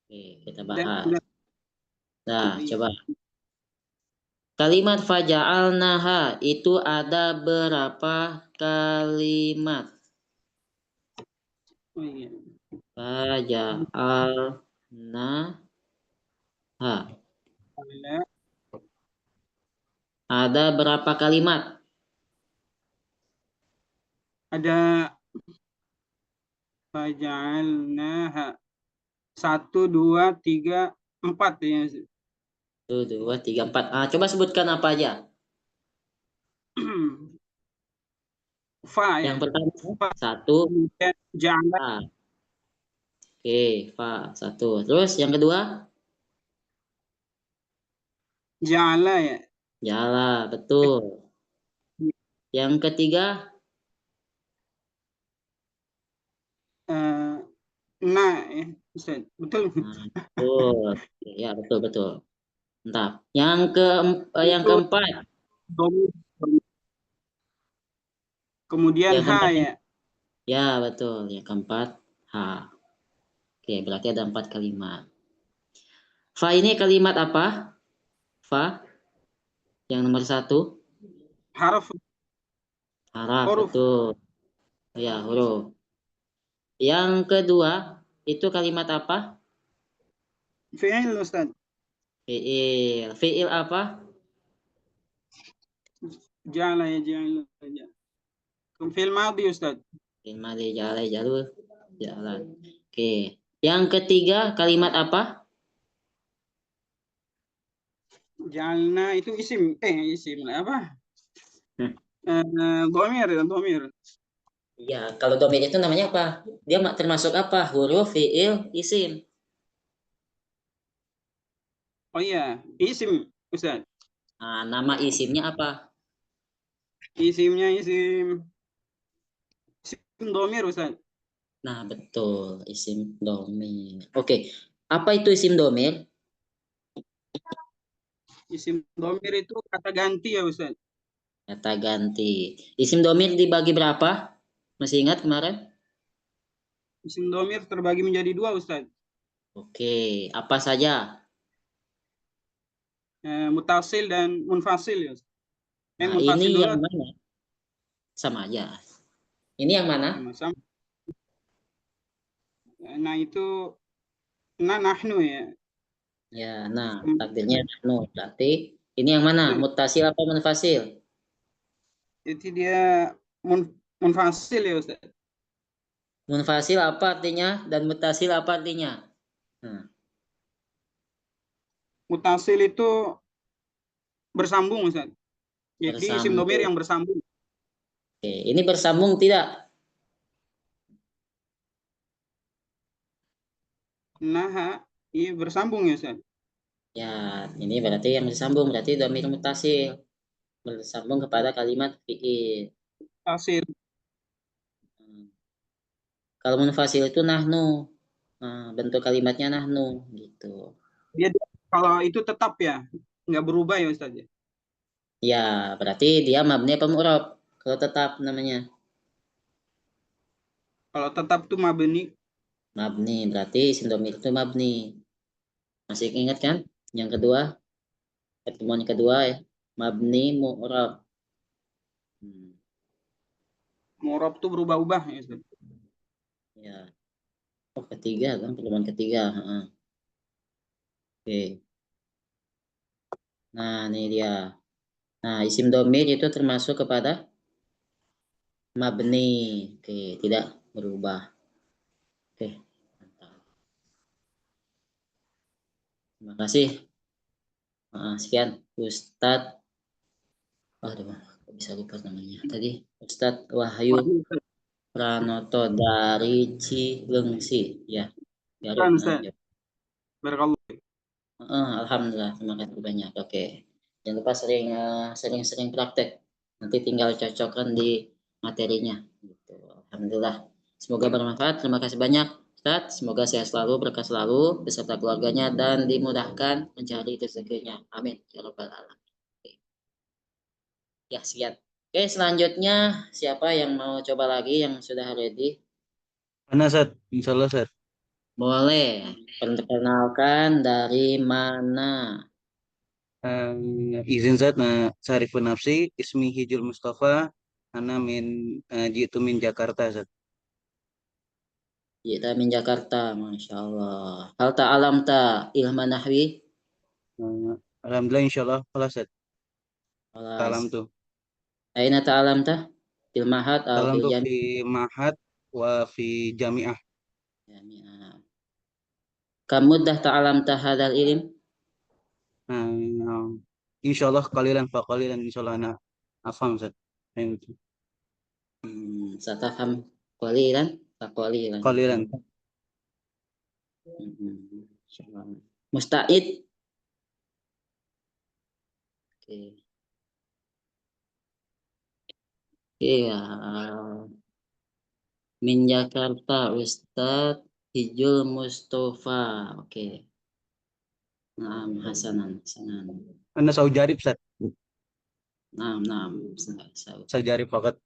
[SPEAKER 1] Oke, kita
[SPEAKER 3] dan
[SPEAKER 1] bahas. Nah, coba. Kalimat faja'alnaha itu ada berapa kalimat?
[SPEAKER 3] iya.
[SPEAKER 1] Faja'alnaha.
[SPEAKER 3] Ada
[SPEAKER 1] Ada berapa kalimat?
[SPEAKER 3] ada faja'alnaha 1, 2, 3, 4 ya.
[SPEAKER 1] 1, 2, 3, 4. Coba sebutkan apa aja.
[SPEAKER 3] Fa ya.
[SPEAKER 1] Yang pertama,
[SPEAKER 3] Fa,
[SPEAKER 1] 1,
[SPEAKER 3] kemudian ja'ala,
[SPEAKER 1] fa. Oke, fa, 1. Terus yang kedua,
[SPEAKER 3] ja'ala ya.
[SPEAKER 1] jala, betul. Yang ketiga,
[SPEAKER 3] Nah ya, Ustaz. Betul.
[SPEAKER 1] betul. Ya, betul, betul. Mantap. Yang
[SPEAKER 3] Itu
[SPEAKER 1] keempat,
[SPEAKER 3] dhamir. Kemudian
[SPEAKER 1] yang
[SPEAKER 3] ha
[SPEAKER 1] keempat,
[SPEAKER 3] ya.
[SPEAKER 1] ya betul. Yang keempat, ha. Oke, berarti ada 4 kalimat. Fa ini kalimat apa? Fa, yang nomor 1,
[SPEAKER 3] Harf,
[SPEAKER 1] haraf,
[SPEAKER 3] huruf.
[SPEAKER 1] betul. Ya, huruf. Yang kedua, itu kalimat apa?
[SPEAKER 3] Fi'il Ustaz.
[SPEAKER 1] Fi'il. Fi'il apa?
[SPEAKER 3] Ja'ala ya, ja'ala ya. Fi'il madhi Ustaz.
[SPEAKER 1] Fi'il madhi, jala, jalur, jalan. Oke. Yang ketiga, kalimat apa?
[SPEAKER 3] Ja'alna itu isim. Isim apa?
[SPEAKER 1] Hmm.
[SPEAKER 3] Dhamir.
[SPEAKER 1] Ya, kalau domir itu namanya apa? Dia termasuk apa? Huruf, fi'il, isim.
[SPEAKER 3] Oh iya, isim Ustaz.
[SPEAKER 1] Nama isimnya apa?
[SPEAKER 3] Isimnya isim dhamir Ustaz.
[SPEAKER 1] Nah, betul. Isim domir. Oke. Apa itu isim domir?
[SPEAKER 3] Isim dhamir itu kata ganti ya Ustaz.
[SPEAKER 1] Kata ganti. Isim domir dibagi berapa? Masih ingat kemarin?
[SPEAKER 3] Isim dhamir terbagi menjadi 2 Ustaz.
[SPEAKER 1] Oke. Apa saja?
[SPEAKER 3] Mutasil dan munfasil ya Ustaz.
[SPEAKER 1] Nah, ini
[SPEAKER 3] Munfasil dulu.
[SPEAKER 1] yang mana? Sama aja. Ini yang mana?
[SPEAKER 3] Sama-sama. Nah itu nahnu ya.
[SPEAKER 1] Ya, nah, takdirnya no. Berarti ini yang mana? Mutasil apa munfasil?
[SPEAKER 3] Itu dia munfasil ya Ustaz.
[SPEAKER 1] Munfasil apa artinya? Dan mutasil apa artinya? Nah,
[SPEAKER 3] Mutasil itu bersambung Ustaz. Jadi isim dhamir
[SPEAKER 1] bersambung.
[SPEAKER 3] yang bersambung.
[SPEAKER 1] Oke, ini bersambung tidak?
[SPEAKER 3] Nah, iya bersambung ya Ustaz.
[SPEAKER 1] Ya, ini berarti yang bersambung. Berarti dhamir mutasil. Bersambung kepada kalimat fi'il.
[SPEAKER 3] Tasir.
[SPEAKER 1] Kalau munfasil itu nahnu. Bentuk kalimatnya nahnu gitu.
[SPEAKER 3] Dia kalau itu tetap ya, nggak berubah ya Ustaz ya.
[SPEAKER 1] Ya, berarti dia mabni apa mu'rab? Kalau tetap namanya
[SPEAKER 3] Kalau tetap tuh mabni.
[SPEAKER 1] mabni, berarti isim dhamir itu mabni. Masih ingat kan? Yang kedua, pertemuan kedua ya, mabni mu'rab.
[SPEAKER 3] Mu'rab tuh berubah-ubah ya Ustaz.
[SPEAKER 1] Ya. Oh, ketiga kan, pertemuan ketiga. Oke. Nah, ini dia. Nah, isim domir itu termasuk kepada mabni. Oke, tidak berubah. Oke, mantap. Terima kasih. Sekian, Ustadz. Aduh, kok bisa lupa namanya. Tadi Ustadz Wahyu Pranoto dari Cilengsi. Ya, Garut.
[SPEAKER 3] Kan
[SPEAKER 1] Nah,
[SPEAKER 3] Ustaz.
[SPEAKER 1] ya.
[SPEAKER 3] Barakallah.
[SPEAKER 1] Alhamdulillah, terima kasih banyak. Oke, jangan lupa sering-sering praktek. Nanti tinggal cocokkan di materinya. Gitu. Alhamdulillah. Semoga bermanfaat. Terima kasih banyak, Ustaz. Semoga sehat selalu, berkah selalu beserta keluarganya dan dimudahkan mencari rezekinya. Amin. Ya Rabbal Alamin. Oke. Ya, sekian. Oke, selanjutnya siapa yang mau coba lagi yang sudah ready?
[SPEAKER 4] Mana Sat? Insya Allah Sat.
[SPEAKER 1] Boleh. Perkenalkan dari mana?
[SPEAKER 4] Izin Sat, Sarifun Nafsi, Ismi Hijul Mustafa, Ana min jitu min Jakarta Sat.
[SPEAKER 1] Kita min Jakarta, Masya Allah. Hal ta'alam ta ilmu nahwi?
[SPEAKER 4] Alhamdulillah Insya Allah, kalau Sat.
[SPEAKER 1] Alas.
[SPEAKER 4] Salam tuh.
[SPEAKER 1] Aina ta'alam ta? Ilmahat atau
[SPEAKER 4] Salam
[SPEAKER 1] fil
[SPEAKER 4] tuh
[SPEAKER 1] jami?
[SPEAKER 4] fi Mahat wa fi Jamiah.
[SPEAKER 1] Jami'ah. Kam muddah ta'alamta hadzal ilm?
[SPEAKER 4] Insyaallah qalilan fa qalilan insyaallah ana afham Ustaz.
[SPEAKER 1] Satafham qalilan fa qalilan.
[SPEAKER 4] Qalilan.
[SPEAKER 1] Insyaallah. Musta'id? Oke. Iya. Min Jakarta Ustadz Hijul Mustafa. Oke. Naam, hasanan.
[SPEAKER 4] Ana saujarib Ustaz.
[SPEAKER 1] Naam.
[SPEAKER 4] Saujarib faqat.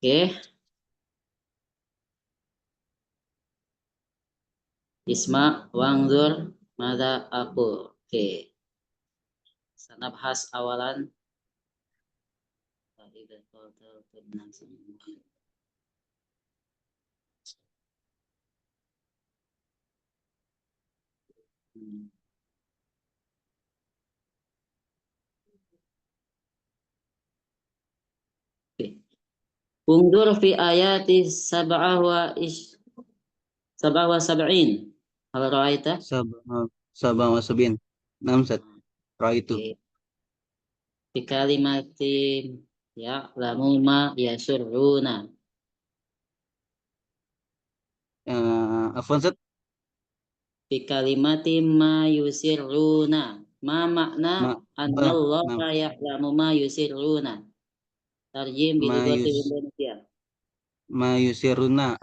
[SPEAKER 1] Oke. Isma wangzur mada aku. Oke. Sanabhas awalan. Undur fi ayati sab'ah wa sab'in. Hal ra'aita?
[SPEAKER 4] Sabah wa sabin. Naam Ustaz. Raitu.
[SPEAKER 1] Oke. Fi kalimatin ya'lamu ma yasurruna.
[SPEAKER 4] Afwan Ustaz.
[SPEAKER 1] Fi kalimatin ma yusirruna. Ma makna annallaha ya'lamu ma yusirruna. Tarjim
[SPEAKER 4] Ma
[SPEAKER 1] bilighatil
[SPEAKER 4] yus
[SPEAKER 1] Indonesia.
[SPEAKER 4] ma yusiruna.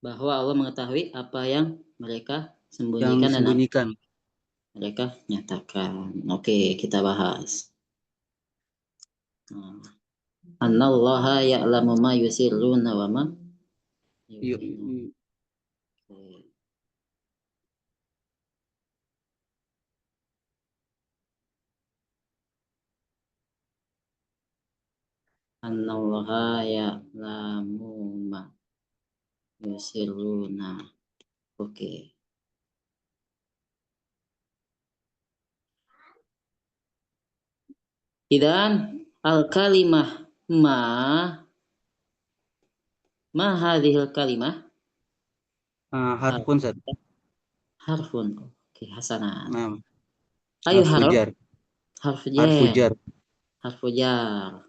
[SPEAKER 1] Bahwa Allah mengetahui apa yang mereka
[SPEAKER 4] Yang
[SPEAKER 1] sembunyikan dan
[SPEAKER 4] disembunyikan.
[SPEAKER 1] mereka nyatakan. Oke, kita bahas. Annallaha ya'lamu ma yusirruna wa ma yu'linun. Annallaha ya'lamu ma yusirruna. Oke. Idan al-kalimah ma hadhil kalimah
[SPEAKER 4] Harfun Ustaz.
[SPEAKER 1] harfun. Oke, hasanah.
[SPEAKER 4] Naam.
[SPEAKER 1] Ayo
[SPEAKER 4] Harfu jar.
[SPEAKER 1] harfu
[SPEAKER 4] Harfu jar.
[SPEAKER 1] Harfu jar.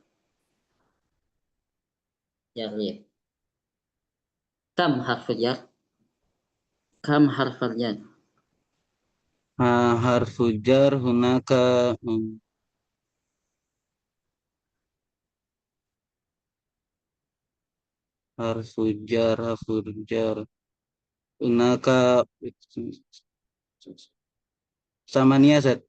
[SPEAKER 1] Lihat. Kam harfu jar? Kam harfal jar?
[SPEAKER 4] Harfu jar hunaka harfu jar hunaka samania Ustaz.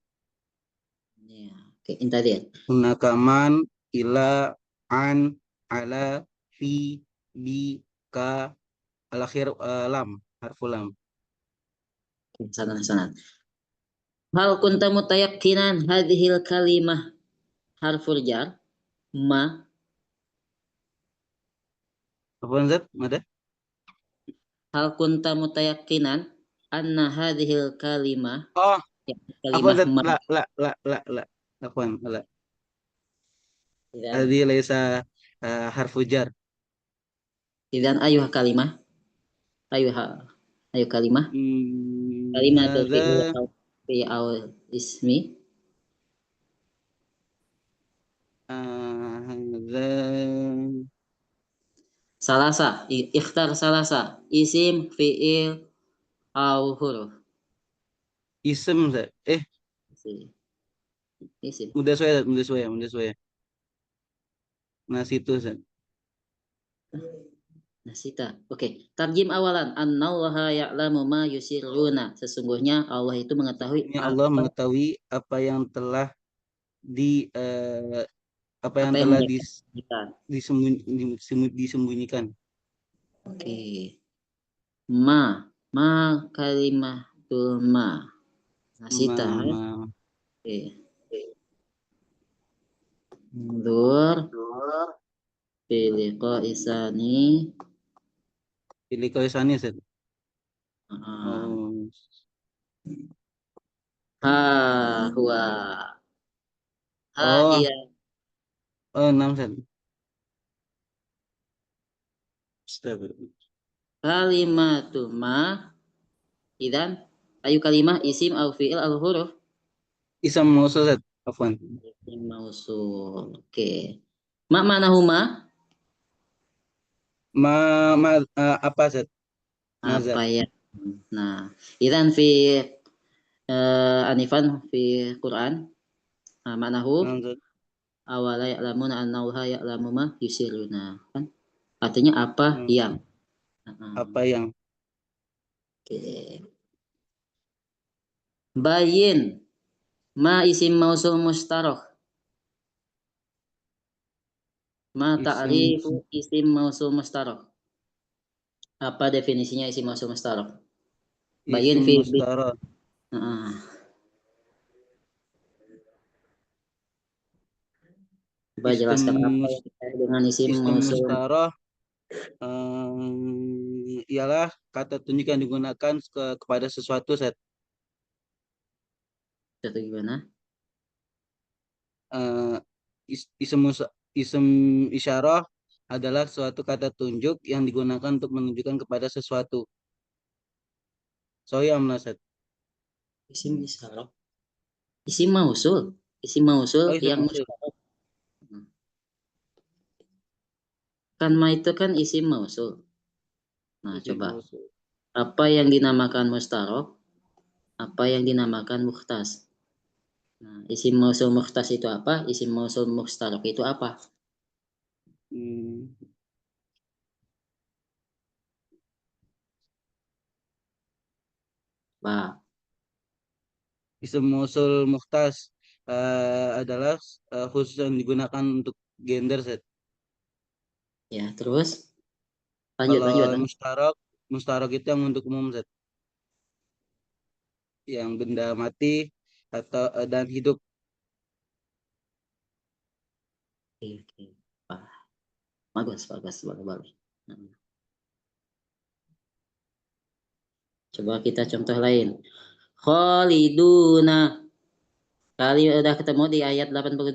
[SPEAKER 1] Ya, oke, inta lihat.
[SPEAKER 4] Hunaka man ila an ala fi bi ka al akhir lam harfu lam.
[SPEAKER 1] Sana. Hal kunta mutayakkinan hadhil kalimah harful jar? Ma.
[SPEAKER 4] Apa Ustaz? Ada?
[SPEAKER 1] Hal kunta mutayakkinan anna hadhil kalimah
[SPEAKER 4] Oh, apa
[SPEAKER 1] kalimah
[SPEAKER 4] Ustaz?
[SPEAKER 1] ma.
[SPEAKER 4] La. Afwan, la.
[SPEAKER 1] Idan,
[SPEAKER 4] Hadi laisa harfu jar.
[SPEAKER 1] idan ayuh kalimah. Ayo kalimah. Kalimatul fi'il
[SPEAKER 4] Hadza
[SPEAKER 1] au ismi.
[SPEAKER 4] hadza
[SPEAKER 1] Salasa, ikhtar salasa. Isim, fi'il, au huruf.
[SPEAKER 4] isem Ustaz.
[SPEAKER 1] Isim.
[SPEAKER 4] Mudah saya. Nah, situ Ustaz.
[SPEAKER 1] Nasita. Oke. Tarjim awalan. Annallaha ya'lamu ma yusirruna. Sesungguhnya Allah itu mengetahui
[SPEAKER 4] Ini Allah mengetahui apa yang telah apa yang telah disembunyikan.
[SPEAKER 1] Oke. Ma kalimatul ma. Nasita. Oke. Mundur. Pilih isani.
[SPEAKER 4] Pilih koisani Ustaz.
[SPEAKER 1] Ha huwa. Ha
[SPEAKER 4] Oh,
[SPEAKER 1] hiya.
[SPEAKER 4] 6 Ustaz. Astagfirullah.
[SPEAKER 1] Kalimatu ma. Idan. Ayu kalimah isim au fi'il al huruf.
[SPEAKER 4] Isam mausul Ustaz. Afwan.
[SPEAKER 1] Isim mausul. Oke. Ma mana huma?
[SPEAKER 4] Apa Ustaz? Maza.
[SPEAKER 1] Apa ya? Nah, idan fi anifan fi Quran. Ma'nahu
[SPEAKER 4] 6 Ustaz.
[SPEAKER 1] awala ya'lamuna annahu ya'lamu ma yusiruna. Kan? Artinya apa
[SPEAKER 4] 6
[SPEAKER 1] yang.
[SPEAKER 4] Ustaz. Apa yang?
[SPEAKER 1] Oke. Bayin ma isim mausul mustarok. Ma
[SPEAKER 4] Isim
[SPEAKER 1] ta'rifu isim mausul mustarok. Apa definisinya isim mausul mustarok? Bayin
[SPEAKER 4] isim
[SPEAKER 1] fi
[SPEAKER 4] mustara.
[SPEAKER 1] Coba
[SPEAKER 4] Isim
[SPEAKER 1] jelaskan apa
[SPEAKER 4] mus
[SPEAKER 1] yang terkait dengan isim
[SPEAKER 4] isim
[SPEAKER 1] mausul.
[SPEAKER 4] mustara ialah kata tunjuk yang digunakan kepada sesuatu Ustaz.
[SPEAKER 1] Itu gimana?
[SPEAKER 4] Eh, isim isyarah adalah suatu kata tunjuk yang digunakan untuk menunjukkan kepada sesuatu. Soya Ustaz.
[SPEAKER 1] Isim isyarat. Isim mausul. Isim mausul
[SPEAKER 4] Oh, isim
[SPEAKER 1] yang
[SPEAKER 4] mausul.
[SPEAKER 1] mustarok. Kan ma itu kan isim mausul. Nah,
[SPEAKER 4] Isim
[SPEAKER 1] coba.
[SPEAKER 4] mausul.
[SPEAKER 1] Apa yang dinamakan mustarok? Apa yang dinamakan mukhtas? Nah, isim mausul mukhtas itu apa? Isim mausul mustarok itu apa?
[SPEAKER 4] Hmm.
[SPEAKER 1] Pak.
[SPEAKER 4] Isim mausul mukhtas adalah khusus yang digunakan untuk gender Ustaz.
[SPEAKER 1] Ya, terus lanjut
[SPEAKER 4] Kalau
[SPEAKER 1] lanjut.
[SPEAKER 4] mustarak itu yang untuk umum Ustaz. Yang benda mati atau dan hidup.
[SPEAKER 1] Oke, oke. Wah, bagus, bagus, bagus, bagus. Nah, coba kita contoh lain. Khaliduna. Kali udah ketemu di ayat 82.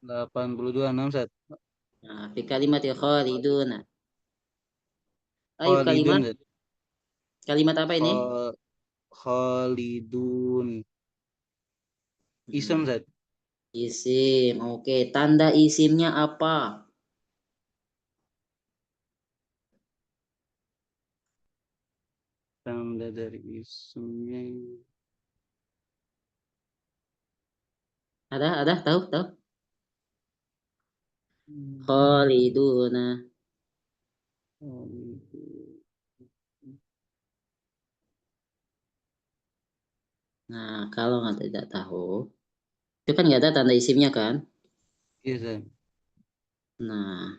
[SPEAKER 4] 82 6 Ustaz.
[SPEAKER 1] Nah, fi kalimat ya khaliduna. Ayo
[SPEAKER 4] Khalidun
[SPEAKER 1] kalimat.
[SPEAKER 4] Ustaz.
[SPEAKER 1] Kalimat apa ini?
[SPEAKER 4] Khalidun. Isem Ustaz.
[SPEAKER 1] Isim. Oke, tanda isimnya apa?
[SPEAKER 4] Tanda dari isimnya.
[SPEAKER 1] Ada, tahu, tahu. Khaliduna. Nah, kalau nggak tidak tahu, itu kan nggak ada tanda isimnya kan?
[SPEAKER 4] Iya Ustaz.
[SPEAKER 1] Nah,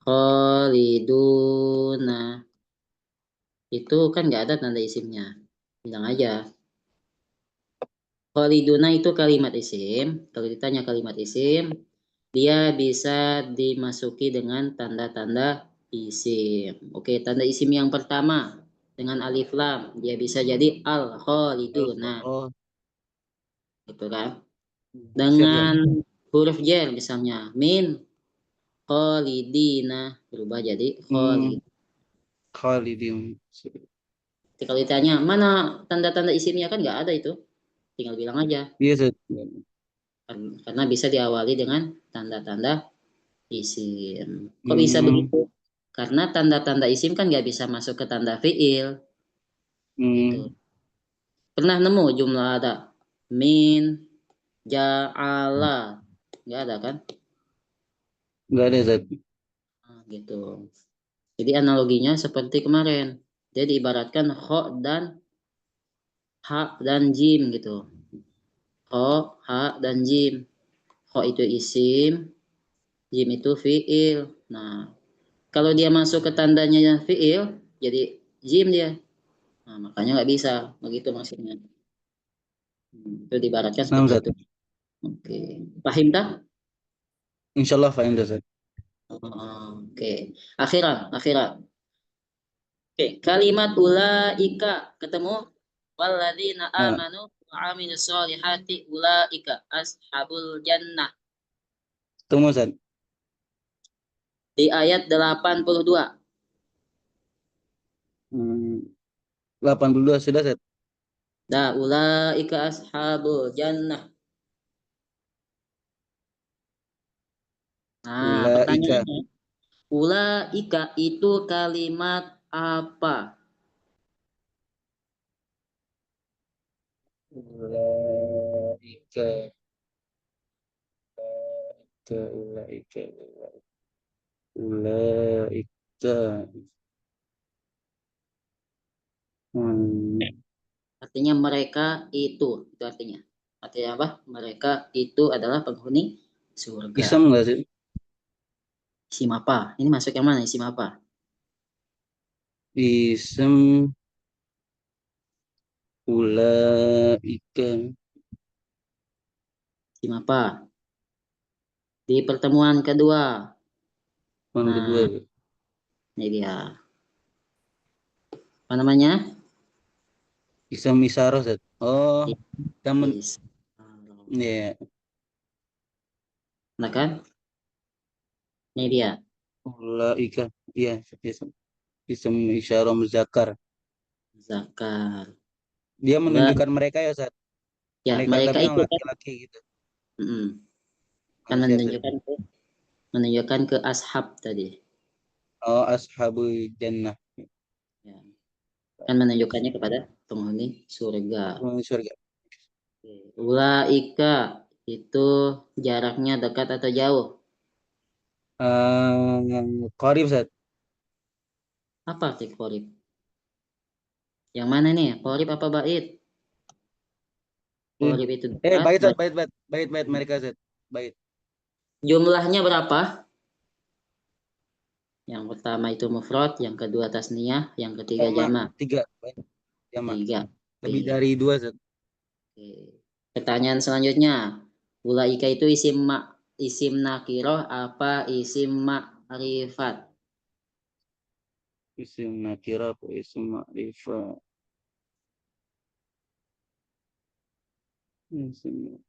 [SPEAKER 1] Khaliduna itu kan nggak ada tanda isimnya. Bilang aja. Khaliduna itu kalimat isim. Kalau ditanya kalimat isim, dia bisa dimasuki dengan tanda-tanda isim. Oke, tanda isim yang pertama dengan alif lam, dia bisa jadi al khaliduna,
[SPEAKER 4] Oh,
[SPEAKER 1] gitu kan?
[SPEAKER 4] siap Ustaz.
[SPEAKER 1] Dengan huruf jar misalnya min khalidina berubah jadi
[SPEAKER 4] Hmm,
[SPEAKER 1] khalid.
[SPEAKER 4] Khalidin.
[SPEAKER 1] Jadi kalau ditanya mana tanda-tanda isimnya kan nggak ada itu, tinggal bilang aja.
[SPEAKER 4] Iya Ustaz.
[SPEAKER 1] Karena bisa diawali dengan tanda-tanda isim. Kok bisa
[SPEAKER 4] Hmm,
[SPEAKER 1] begitu? Karena tanda-tanda isim kan nggak bisa masuk ke tanda fiil, gitu.
[SPEAKER 4] hmm,
[SPEAKER 1] Pernah nemu jumlah ada min, ja'ala, nggak ada kan?
[SPEAKER 4] nggak ada Ustaz.
[SPEAKER 1] Nah, gitu. Jadi analoginya seperti kemarin. Jadi ibaratkan kho dan ha dan jim gitu. Kho, ha dan jim. Kho itu isim, jim itu fiil. Nah, kalau dia masuk ke tandanya fiil, jadi jim dia. Nah, makanya nggak bisa. Begitu maksudnya. Itu diibaratkan
[SPEAKER 4] Nah
[SPEAKER 1] seperti
[SPEAKER 4] Ustaz.
[SPEAKER 1] itu. Oke. Paham tak?
[SPEAKER 4] Insyaallah fahim Ustaz.
[SPEAKER 1] Oke. Akhirat, akhirat. Oke, kalimat ulaika ketemu. Walladzina
[SPEAKER 4] Nah,
[SPEAKER 1] amanu wa amilus solihati ulaika ashabul jannah.
[SPEAKER 4] tunggu Ustaz.
[SPEAKER 1] Di ayat 82.
[SPEAKER 4] 82 sudah Ustaz.
[SPEAKER 1] Nah, ulaika ashabul jannah. Nah,
[SPEAKER 4] Ulaika.
[SPEAKER 1] pertanyaannya, ulaika itu kalimat apa?
[SPEAKER 4] Ulaika. Ulaika. Ulaika. Hmm.
[SPEAKER 1] Artinya mereka itu artinya. Artinya apa? Mereka itu adalah penghuni surga.
[SPEAKER 4] Isem nggak sih?
[SPEAKER 1] Isim apa? Ini masuk yang mana? Isim apa?
[SPEAKER 4] Isem ulaika.
[SPEAKER 1] Isim apa? Di pertemuan kedua.
[SPEAKER 4] Yang kedua.
[SPEAKER 1] Nah, ini dia. Apa namanya?
[SPEAKER 4] Isem isyarah Ustaz. Oh, temen.
[SPEAKER 1] Is.
[SPEAKER 4] Ya.
[SPEAKER 1] Nah kan? Ini dia.
[SPEAKER 4] Ulaika. Iya, isem isyarah muzakkar.
[SPEAKER 1] Zakar.
[SPEAKER 4] Dia
[SPEAKER 1] Ula,
[SPEAKER 4] menunjukkan mereka ya Ustaz.
[SPEAKER 1] ya
[SPEAKER 4] Mereka
[SPEAKER 1] mereka
[SPEAKER 4] tapi yang
[SPEAKER 1] itu kan,
[SPEAKER 4] laki-laki gitu.
[SPEAKER 1] kan
[SPEAKER 4] Oh, siap, siap.
[SPEAKER 1] menunjukkan ke ashab tadi.
[SPEAKER 4] Oh, ashabul jannah.
[SPEAKER 1] Ya. Kan menunjukkannya kepada penghuni surga.
[SPEAKER 4] Penghuni surga.
[SPEAKER 1] Ulaika itu jaraknya dekat atau jauh?
[SPEAKER 4] Qarib Ustaz.
[SPEAKER 1] Apa arti qorib? Yang mana nih? Qorib apa bait?
[SPEAKER 4] Eh,
[SPEAKER 1] Qorib itu dekat.
[SPEAKER 4] bait Ustaz, bait mereka Ustaz. Bait.
[SPEAKER 1] Jumlahnya berapa? Yang pertama itu mufrad, yang kedua tasniyah, yang ketiga
[SPEAKER 4] Jamak,
[SPEAKER 1] jamak.
[SPEAKER 4] 3. Bait. Jamak.
[SPEAKER 1] 3.
[SPEAKER 4] Lebih
[SPEAKER 1] Oke.
[SPEAKER 4] dari 2 Ustaz.
[SPEAKER 1] Oke. Pertanyaan selanjutnya, ulaika itu isim nakiroh apa isim ma'rifat?
[SPEAKER 4] Isim nakirah atau isim ma'rifah. Isim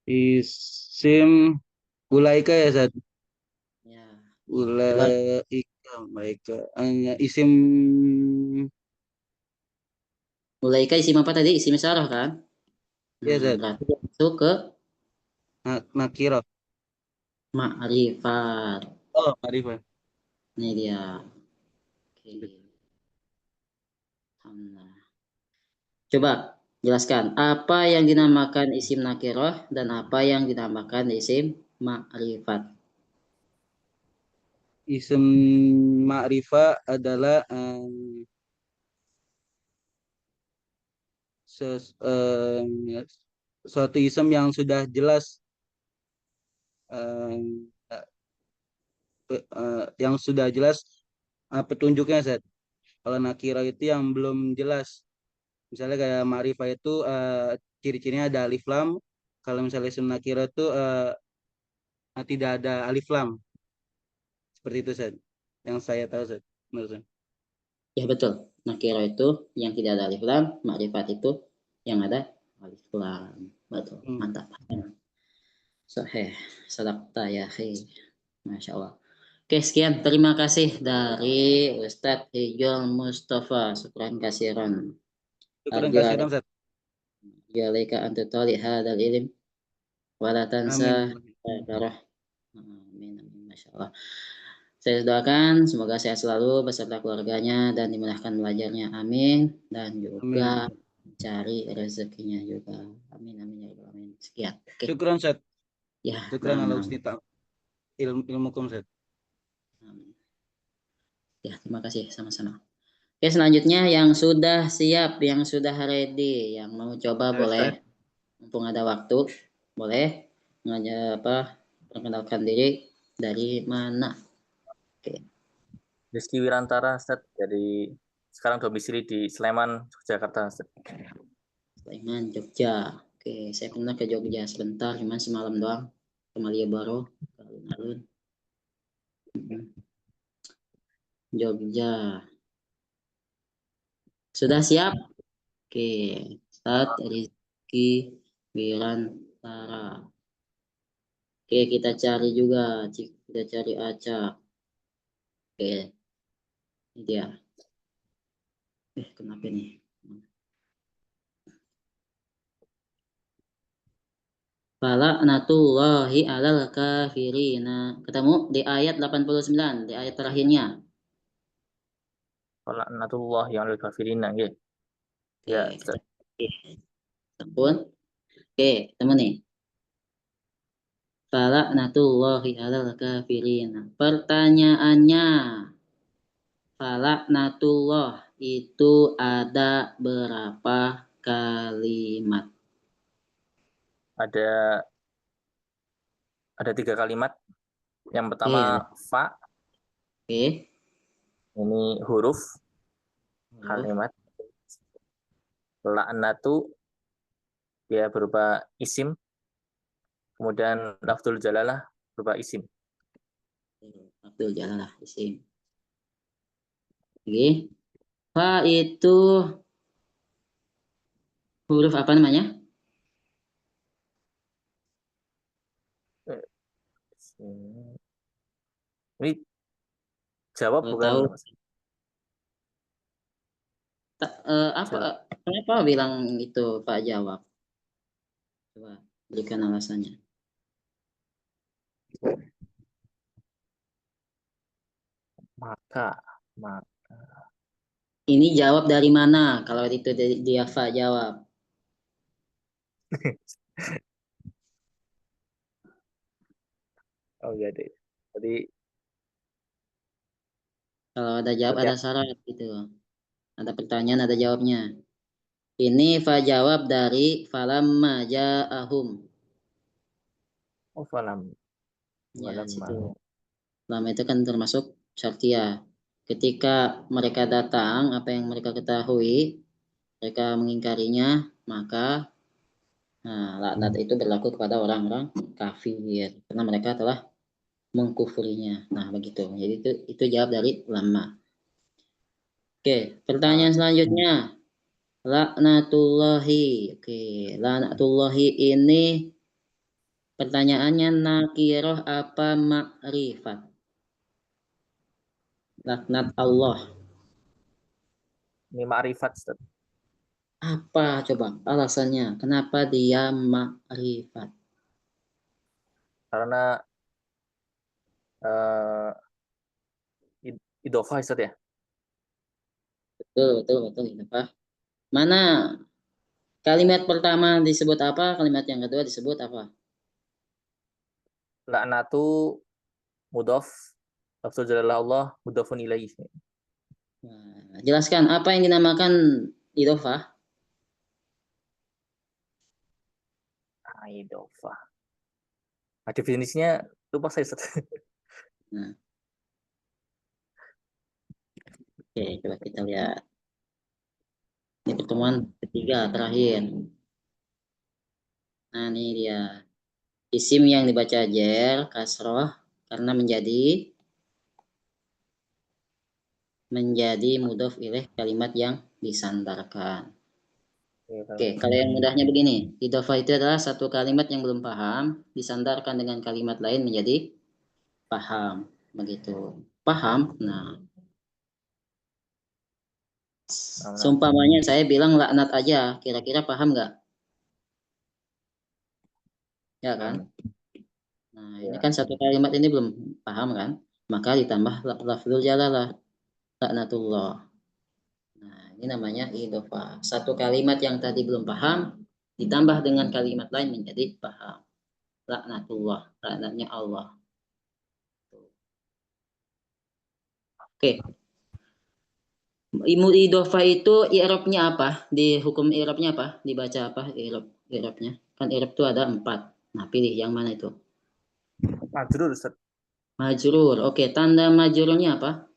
[SPEAKER 4] Isim ulaika ya Ustaz.
[SPEAKER 1] Ya. Coba,
[SPEAKER 4] Ulaika mereka. Isim
[SPEAKER 1] ulaika isim apa tadi? Isim isyarah kan?
[SPEAKER 4] ya
[SPEAKER 1] Nah,
[SPEAKER 4] Ustaz.
[SPEAKER 1] berarti masuk ke
[SPEAKER 4] Nakirah.
[SPEAKER 1] ma'rifat.
[SPEAKER 4] Oh, ma'rifah.
[SPEAKER 1] Ini dia. Oke. Alhamdulillah. Coba jelaskan apa yang dinamakan isim nakiroh dan apa yang dinamakan isim ma'rifat.
[SPEAKER 4] Isim ma'rifah adalah suatu isim yang sudah jelas eh, yang sudah jelas petunjuknya Zat. Kalau nakira itu yang belum jelas. Misalnya kayak ma'rifah itu ciri-cirinya ada alif lam. Kalau misalnya isim nakira itu tidak ada alif lam. Seperti itu Zat. Yang saya tahu Zat. Menurut saya.
[SPEAKER 1] Ya betul. Nakiro itu yang tidak ada alif lam, ma'rifat itu yang ada alif lam. Betul. Mantap. Sahih. Sadaqta ya akhi. Masya Allah. Oke, sekian. Terima kasih dari Ustadz Hijul Mustafa. Syukran kasiran.
[SPEAKER 4] Syukuran
[SPEAKER 1] Arju
[SPEAKER 4] kasihan Zat.
[SPEAKER 1] alaika antutali hadal ilim. Wala tansa.
[SPEAKER 4] Amin.
[SPEAKER 1] Amin. Masya Allah. Saya doakan semoga sehat selalu beserta keluarganya dan dimudahkan belajarnya. Amin. Dan juga
[SPEAKER 4] Amin.
[SPEAKER 1] cari rezekinya juga. Amin. Amin. Ya Rabbal Alamin. Sekian. Oke.
[SPEAKER 4] Syukuran Zat.
[SPEAKER 1] Ya.
[SPEAKER 4] Syukuran ala husni ilmukum Zat.
[SPEAKER 1] Ya, terima kasih sama-sama. Oke, selanjutnya yang sudah siap, yang sudah ready, yang mau coba boleh, mumpung ada waktu, boleh perkenalkan diri dari mana? Oke.
[SPEAKER 5] Rizky Wirantara, Ustaz, dari sekarang domisili di Sleman, Yogyakarta, Ustaz.
[SPEAKER 1] Sleman, Jogja. Oke, saya pernah ke Jogja sebentar, cuma semalam doang. Ke Malioboro, ke alun-alun. Jogja. Sudah siap? Oke, Ustadz Rizky Wirantara. Oke, kita cari juga. Kita cari Acak. Oke, ini dia. Kenapa nih? Fala'natullahi alal kafirina. Ketemu di ayat 89, di ayat terakhirnya.
[SPEAKER 5] Laknatullahi 'alal kafirin nggih.
[SPEAKER 1] Oke,
[SPEAKER 5] Ya,
[SPEAKER 1] kita Tepun. Oke, ketemu nih. Fala'natullahi alal kafirina. Pertanyaannya, fala'natullah itu ada berapa kalimat?
[SPEAKER 5] ada 3 kalimat. Yang
[SPEAKER 1] Oke,
[SPEAKER 5] pertama fa,
[SPEAKER 1] oke.
[SPEAKER 5] ini huruf kalimat. Laknatu dia berupa isim, kemudian lafzul jalalah berupa isim.
[SPEAKER 1] Abdul Jalalah isim. Oke. Fa itu huruf apa namanya?
[SPEAKER 5] Ini jawab
[SPEAKER 1] Kalau
[SPEAKER 5] bukan
[SPEAKER 1] tahu
[SPEAKER 5] Mas?
[SPEAKER 1] apa?
[SPEAKER 5] Jawab.
[SPEAKER 1] Kenapa bilang itu Pak jawab? Coba berikan alasannya.
[SPEAKER 5] Maka
[SPEAKER 1] Ini jawab dari mana? Kalau itu dia Pak jawab.
[SPEAKER 5] oh iya deh. Jadi
[SPEAKER 1] Kalau ada jawab
[SPEAKER 5] berarti
[SPEAKER 1] ada syarat gitu. Ada pertanyaan ada jawabnya. Ini Fa jawab dari falamma ja'ahum.
[SPEAKER 5] falam
[SPEAKER 1] Ya,
[SPEAKER 5] walam
[SPEAKER 1] situ. Lama itu kan termasuk syartiyah. Ketika mereka datang, apa yang mereka ketahui, mereka mengingkarinya, maka laknat itu berlaku kepada orang-orang kafir karena mereka telah mengkufurinya. Nah, begitu. Jadi itu jawab dari lama. Oke, pertanyaan selanjutnya. Laknatullahi. Oke, laknatullahi ini pertanyaannya nakiroh apa makrifat? Laknat Allah.
[SPEAKER 5] ini ma'rifat, Ustaz.
[SPEAKER 1] Apa coba alasannya? Kenapa dia makrifat?
[SPEAKER 5] Karena idofah, Ustaz ya.
[SPEAKER 1] Betul. Apa? Mana kalimat pertama disebut apa? Kalimat yang kedua disebut apa?
[SPEAKER 5] Laknatu mudhof, lafzul jalalah Allah mudhofun ilaih.
[SPEAKER 1] Nah, jelaskan apa yang dinamakan idofah?
[SPEAKER 5] Idofah. Nah, definisinya lupa saya, Ustaz.
[SPEAKER 1] Nah, oke, coba kita lihat. Ini pertemuan ketiga terakhir. Nah, ini dia. Isim yang dibaca jer, kasroh, karena menjadi mudhof ilaih kalimat yang disandarkan. Oke, kalau yang mudahnya begini. Idofah itu adalah satu kalimat yang belum paham, disandarkan dengan kalimat lain menjadi paham. Begitu. Paham? Nah, seumpamanya saya bilang laknat aja, kira-kira paham nggak? Ya kan? Nah, ini kan satu kalimat ini belum paham kan? Maka ditambah lafzul jalalah, laknatullah. Nah, ini namanya idofah. Satu kalimat yang tadi belum paham, ditambah dengan kalimat lain menjadi paham. Laknatullah, laknatnya Allah. Oke. Idofah itu i'rabnya apa? Di hukum i'rabnya apa? Dibaca apa i'rabnya? Kan i'rab itu ada 4. Nah, pilih yang mana itu?
[SPEAKER 5] Majrur, Ustaz.
[SPEAKER 1] Majrur. Oke, tanda majrurnya apa?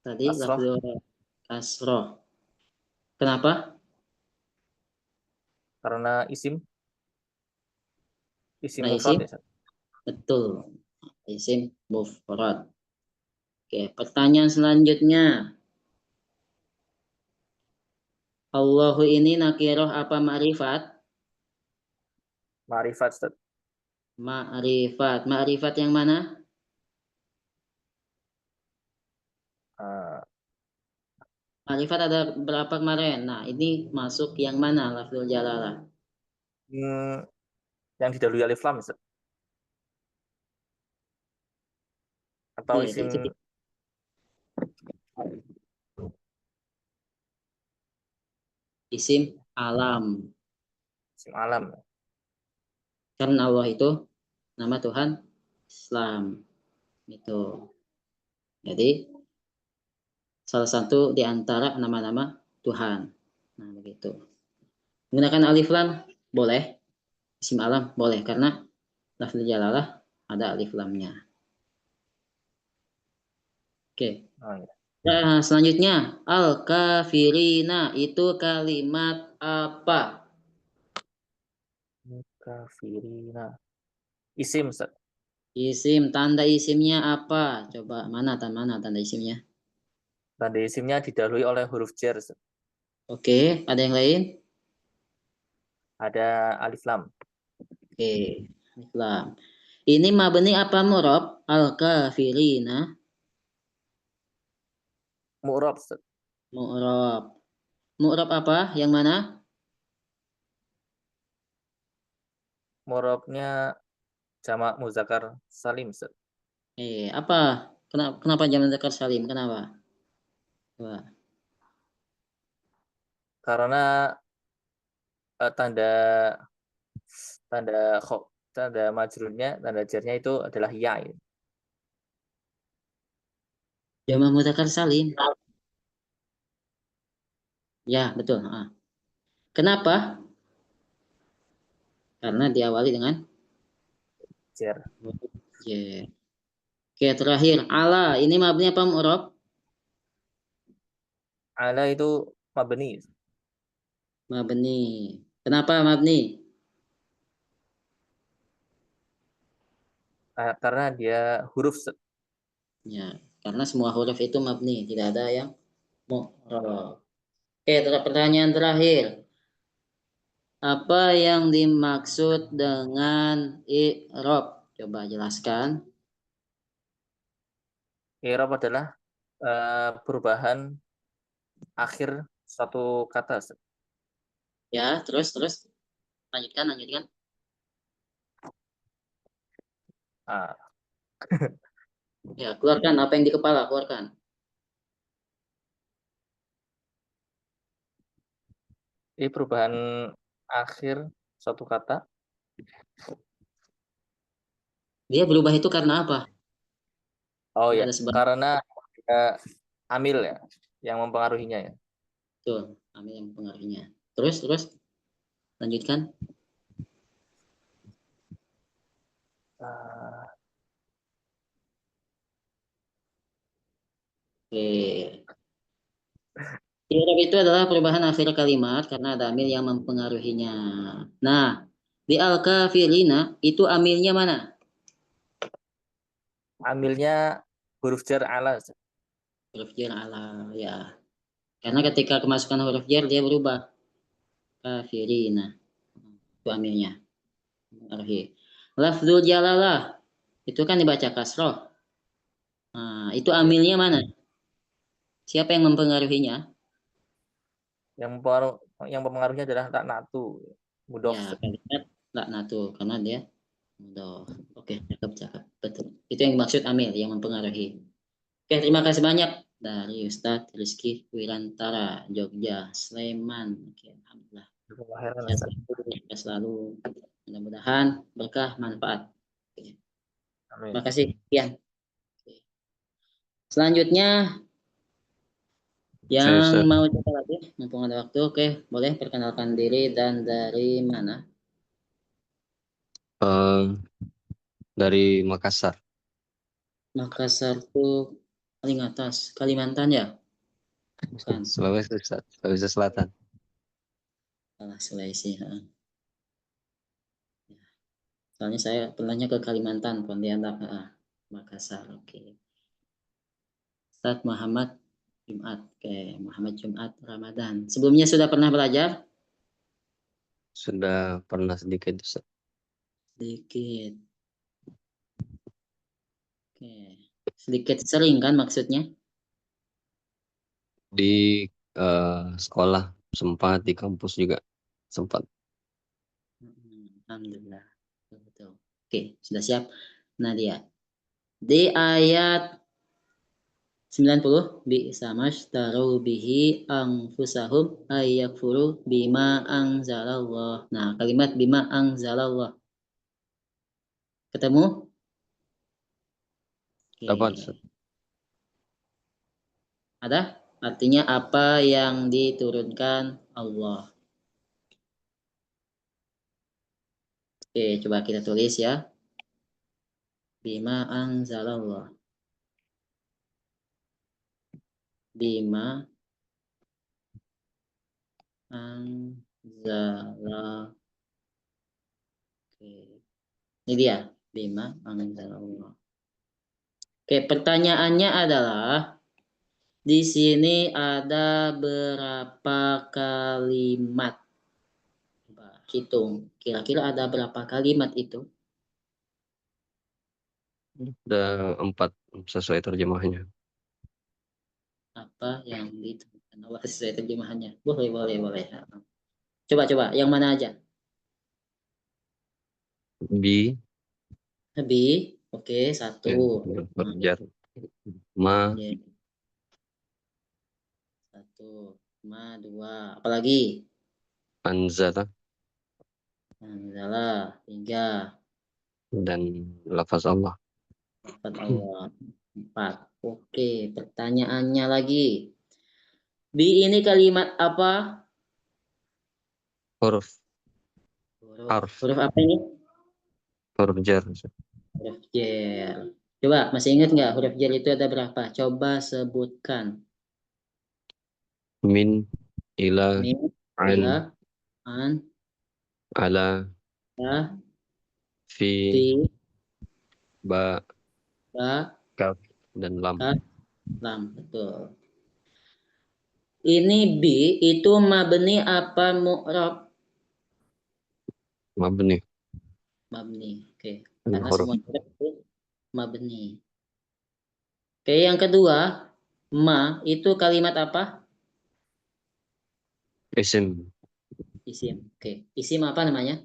[SPEAKER 1] Tadi
[SPEAKER 5] Kasroh.
[SPEAKER 1] lafzul kasroh. Kenapa?
[SPEAKER 5] Karena isim
[SPEAKER 1] Karena
[SPEAKER 5] mufrad
[SPEAKER 1] isim.
[SPEAKER 5] ya, Ustaz.
[SPEAKER 1] Betul. Isim mufrad. Oke. Oke, pertanyaan selanjutnya. Allahu ini nakiroh apa ma'rifat?
[SPEAKER 5] Ma'rifat, Ustaz.
[SPEAKER 1] Ma'rifat. Ma'rifat yang mana?
[SPEAKER 5] Eh,
[SPEAKER 1] Ma'rifat ada berapa kemarin? Nah, ini masuk yang mana lafzul jalalah?
[SPEAKER 5] yang didahului alif lam, Ustaz. Atau
[SPEAKER 1] Iya,
[SPEAKER 5] isim
[SPEAKER 1] isim alam.
[SPEAKER 5] alam.
[SPEAKER 1] Karena Allah itu nama Tuhan Islam. Itu. Jadi salah satu di antara nama-nama Tuhan. Nah, begitu. Menggunakan alif lam boleh, isim alam boleh karena lafzul jalalah ada alif lamnya. Oke.
[SPEAKER 5] Oh, ya.
[SPEAKER 1] Nah, selanjutnya al-kafirina itu kalimat apa?
[SPEAKER 5] Kafirina. Isim, Ustaz.
[SPEAKER 1] Isim, tanda isimnya apa? Coba mana tanda isimnya?
[SPEAKER 5] Tanda isimnya didahului oleh huruf jar, Ustaz.
[SPEAKER 1] Oke, ada yang lain?
[SPEAKER 5] Ada alif lam.
[SPEAKER 1] Oke, alif lam. Ini mabni apa murob? Al-kafirina.
[SPEAKER 5] Mu'rab, Ustaz.
[SPEAKER 1] Mu'rob. Mu'rob apa? Yang mana?
[SPEAKER 5] Mu'rabnya jamak muzakkar salim, Ustaz.
[SPEAKER 1] Apa? Kenapa jamak dzakar salim? Kenapa? Coba.
[SPEAKER 5] Karena tanda majrurnya, tanda jarnya itu adalah ya.
[SPEAKER 1] Jamak mudzakkar salim. Ya, betul. Kenapa? Karena diawali dengan
[SPEAKER 5] Jar.
[SPEAKER 1] ya. Oke, terakhir ala. Ini mabni apa mu'rob?
[SPEAKER 5] Ala itu mabni.
[SPEAKER 1] Mabni. Kenapa mabni?
[SPEAKER 5] Karena dia huruf, Ustaz.
[SPEAKER 1] Ya, karena semua huruf itu mabni, tidak ada yang mu'rob. Oke, pertanyaan terakhir. Apa yang dimaksud dengan i'rob? Coba jelaskan.
[SPEAKER 5] I'rab adalah perubahan akhir satu kata, Ustaz.
[SPEAKER 1] Ya, terus lanjutkan.
[SPEAKER 5] Ah,
[SPEAKER 1] Ya, keluarkan apa yang di kepala, keluarkan.
[SPEAKER 5] ini perubahan akhir suatu kata.
[SPEAKER 1] Dia berubah itu karena apa?
[SPEAKER 5] Oh ya,
[SPEAKER 1] Ada sebab.
[SPEAKER 5] karena amil ya yang mempengaruhinya ya.
[SPEAKER 1] Betul, amil yang pengaruhnya. Terus lanjutkan. Oke. I'rab itu adalah perubahan akhir kalimat karena ada amil yang mempengaruhinya. Nah, di al-kafirina itu amilnya mana?
[SPEAKER 5] Amilnya huruf jar ala, Ustaz.
[SPEAKER 1] Huruf jar ala, ya. Karena ketika kemasukan huruf jar dia berubah. Kafirina. Itu amilnya. Mempengaruhi. Lafzul jalalah itu kan dibaca kasroh. Nah, itu amilnya mana? Siapa yang mempengaruhinya?
[SPEAKER 5] Yang mempengaruhinya adalah laknatu, mudhof.
[SPEAKER 1] Ya, kalimat laknatu karena dia mudhof. Oke, cakep. Betul. Itu yang dimaksud amil yang mempengaruhi. Oke, terima kasih banyak dari Ustadz Rizky Wirantara, Jogja, Sleman. Oke, alhamdulillah. Sehat selalu. Mudah-mudahan berkah manfaat. Oke.
[SPEAKER 5] Amin.
[SPEAKER 1] Terima kasih. Sekian. Selanjutnya yang mau coba lagi, mumpung ada waktu, oke, boleh perkenalkan diri dan dari mana?
[SPEAKER 6] Dari Makassar.
[SPEAKER 1] Makassar tuh paling atas, Kalimantan ya? Bukan,
[SPEAKER 6] Sulawesi Selatan.
[SPEAKER 1] salah Sulawesi. Soalnya saya pernahnya ke Kalimantan, Pontianak, Makassar, oke. Ustadz Muhammad Jumat. Oke, Muhammad Jumat Ramadan. Sebelumnya sudah pernah belajar?
[SPEAKER 6] Sudah pernah sedikit, Ustaz.
[SPEAKER 1] Sedikit. Oke. Sedikit sering kan maksudnya?
[SPEAKER 6] Di sekolah sempat, di kampus juga sempat.
[SPEAKER 1] Alhamdulillah. Betul. Oke, sudah siap. Nadia. Di ayat 90, bi'sa mashtaru bihi anfusahum ayyakfuru bima anzalallah. Nah, kalimat bima anzalallah. Ketemu? Oke.
[SPEAKER 6] Dapat, Ustaz.
[SPEAKER 1] Ada? Artinya apa yang diturunkan Allah. Oke, coba kita tulis ya. Bima anzalallah. Bima anzalallah. Oke. Ini dia. Bima anzalallah. Oke, pertanyaannya adalah di sini ada berapa kalimat? Coba hitung. Kira-kira ada berapa kalimat itu?
[SPEAKER 6] Ada 4 sesuai terjemahnya.
[SPEAKER 1] Apa yang ditentukan Allah sesuai terjemahannya? Boleh. Coba, yang mana aja?
[SPEAKER 6] Bi,
[SPEAKER 1] Lebih. Oke, satu.
[SPEAKER 6] berjar. Ma,
[SPEAKER 1] Ya. Satu. Ma, dua. Apalagi?
[SPEAKER 6] anzala,
[SPEAKER 1] Salah. Tiga.
[SPEAKER 6] dan lafaz Allah.
[SPEAKER 1] Empat Allah. Empat. Oke, pertanyaannya lagi. Bi ini kalimat apa?
[SPEAKER 6] Huruf Harf.
[SPEAKER 1] Huruf apa ini?
[SPEAKER 6] huruf jar.
[SPEAKER 1] Huruf jer. Coba, masih ingat nggak huruf jer itu ada berapa? Coba sebutkan.
[SPEAKER 6] Min, ila,
[SPEAKER 1] Min,
[SPEAKER 6] an,
[SPEAKER 1] ila, an,
[SPEAKER 6] ala,
[SPEAKER 1] ya,
[SPEAKER 6] fi,
[SPEAKER 1] fi,
[SPEAKER 6] ba,
[SPEAKER 1] ba,
[SPEAKER 6] kaf, dan lam.
[SPEAKER 1] kaf, lam. Betul. Ini bi itu mabni apa mu'rab?
[SPEAKER 6] Mabni.
[SPEAKER 1] Mabni. Oke.
[SPEAKER 6] An
[SPEAKER 1] Karena
[SPEAKER 6] huruf.
[SPEAKER 1] semua huruf itu mabni. Oke, yang kedua, ma itu kalimat apa?
[SPEAKER 6] Isim.
[SPEAKER 1] Isim. Oke. Isim apa namanya?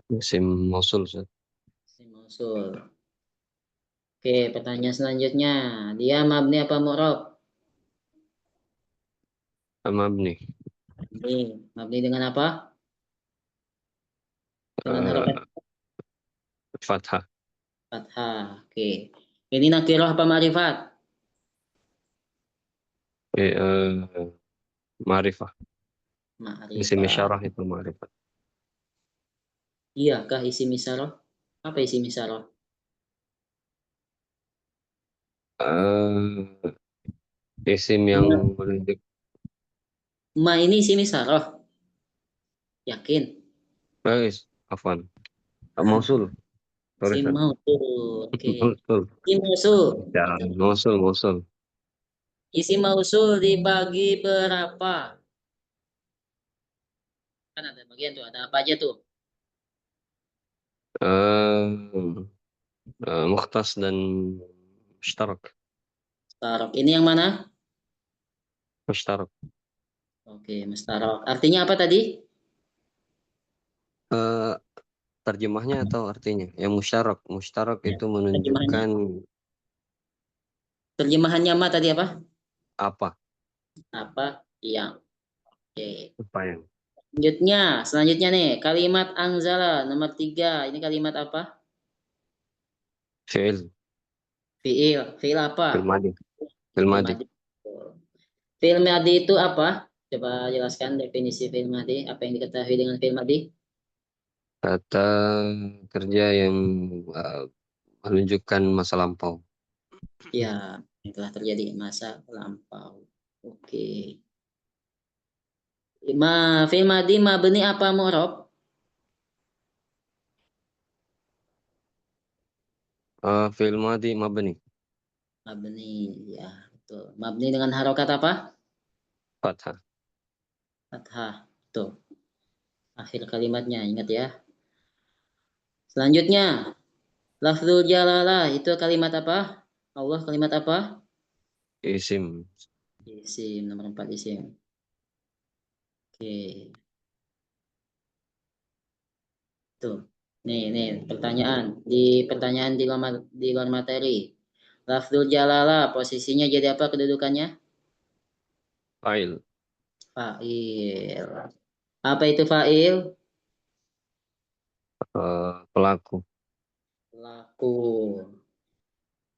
[SPEAKER 6] Isim mausul, Ustaz.
[SPEAKER 1] Isim mausul. Oke, pertanyaan selanjutnya. Dia mabni apa mu'rab?
[SPEAKER 6] Mabni.
[SPEAKER 1] Ini mabni dengan apa? Dengan harakat
[SPEAKER 6] Fathah.
[SPEAKER 1] fathah. Oke. Ini nakirah apa ma'rifat?
[SPEAKER 6] Ma'rifah. Isim
[SPEAKER 1] Ma'rifat.
[SPEAKER 6] isyarah itu ma'rifah.
[SPEAKER 1] Iyakah isim isyarah? Apa isim isyarah?
[SPEAKER 6] Isim yang menunjuk.
[SPEAKER 1] Ma ini isim isyarah. Yakin?
[SPEAKER 6] Bagus, afwan. Mausul. Sorry,
[SPEAKER 1] Isim
[SPEAKER 6] Ustaz.
[SPEAKER 1] mausul. Oke.
[SPEAKER 6] Mausul.
[SPEAKER 1] Isim mausul.
[SPEAKER 6] Ya, mausul.
[SPEAKER 1] Isim mausul dibagi berapa? Kan ada bagian tuh, ada apa aja tuh?
[SPEAKER 6] Mukhtas dan mushtarak.
[SPEAKER 1] Mustarok. Ini yang mana?
[SPEAKER 6] Mushtarak.
[SPEAKER 1] Oke, mustarok. Artinya apa tadi?
[SPEAKER 6] Terjemahnya atau artinya? Yang musyarak. Musyarak
[SPEAKER 1] Ya,
[SPEAKER 6] itu menunjukkan
[SPEAKER 1] Terjemahannya ma tadi apa?
[SPEAKER 6] apa?
[SPEAKER 1] Apa yang? Oke.
[SPEAKER 6] Apa yang?
[SPEAKER 1] Selanjutnya nih, kalimat anzala nomor 3. Ini kalimat apa?
[SPEAKER 6] Fi'il.
[SPEAKER 1] Fi'il apa?
[SPEAKER 6] Fi'il madi. Fi'il
[SPEAKER 1] Fi'il
[SPEAKER 6] madi.
[SPEAKER 1] madi. Fi'il madi itu apa? Coba jelaskan definisi fi'il madi. Apa yang diketahui dengan fi'il madi?
[SPEAKER 6] Kata kerja yang menunjukkan masa lampau.
[SPEAKER 1] Ya, yang telah terjadi masa lampau. Oke. Fi'il madi mabni apa mu'rab?
[SPEAKER 6] Fi'il madi mabni.
[SPEAKER 1] Mabni, ya betul. Mabni dengan harokat apa?
[SPEAKER 6] Fathah.
[SPEAKER 1] Fathah. Tuh. Akhir kalimatnya, ingat ya. Selanjutnya, lafzul jalalah itu kalimat apa? Allah kalimat apa?
[SPEAKER 6] Isim.
[SPEAKER 1] Isim, nomor 4 isim. Oke. Tuh. Nih pertanyaan. Di pertanyaan di luar materi. Lafzul jalalah posisinya jadi apa kedudukannya?
[SPEAKER 6] Fa'il.
[SPEAKER 1] Fa'il. Apa itu fa'il?
[SPEAKER 6] Pelaku.
[SPEAKER 1] Pelaku.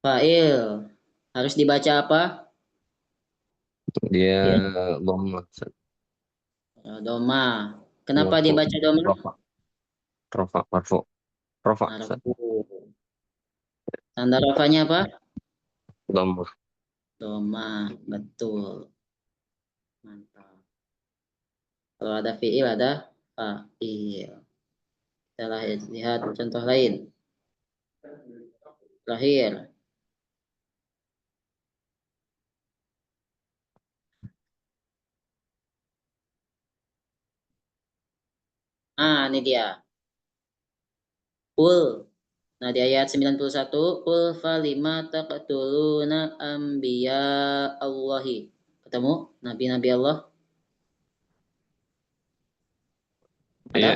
[SPEAKER 1] Fa'il. Harus dibaca apa?
[SPEAKER 6] Dia
[SPEAKER 1] Ya.
[SPEAKER 6] dhamma.
[SPEAKER 1] Doma. Kenapa
[SPEAKER 6] Marfu.
[SPEAKER 1] dibaca doma?
[SPEAKER 6] Rafa. Rafa. Marfu. Rafa.
[SPEAKER 1] Marfu. Tanda rafanya apa?
[SPEAKER 6] Dhamma.
[SPEAKER 1] Doma. Betul. Mantap. Kalau ada fi'il ada fa'il. Kita lihat contoh lain. Terakhir. Nah, ini dia. Qul. Nah, di ayat 91, qul falima taqtuluna anbiya Allahi. Ketemu nabi-nabi Allah?
[SPEAKER 6] Iya.
[SPEAKER 1] Ada?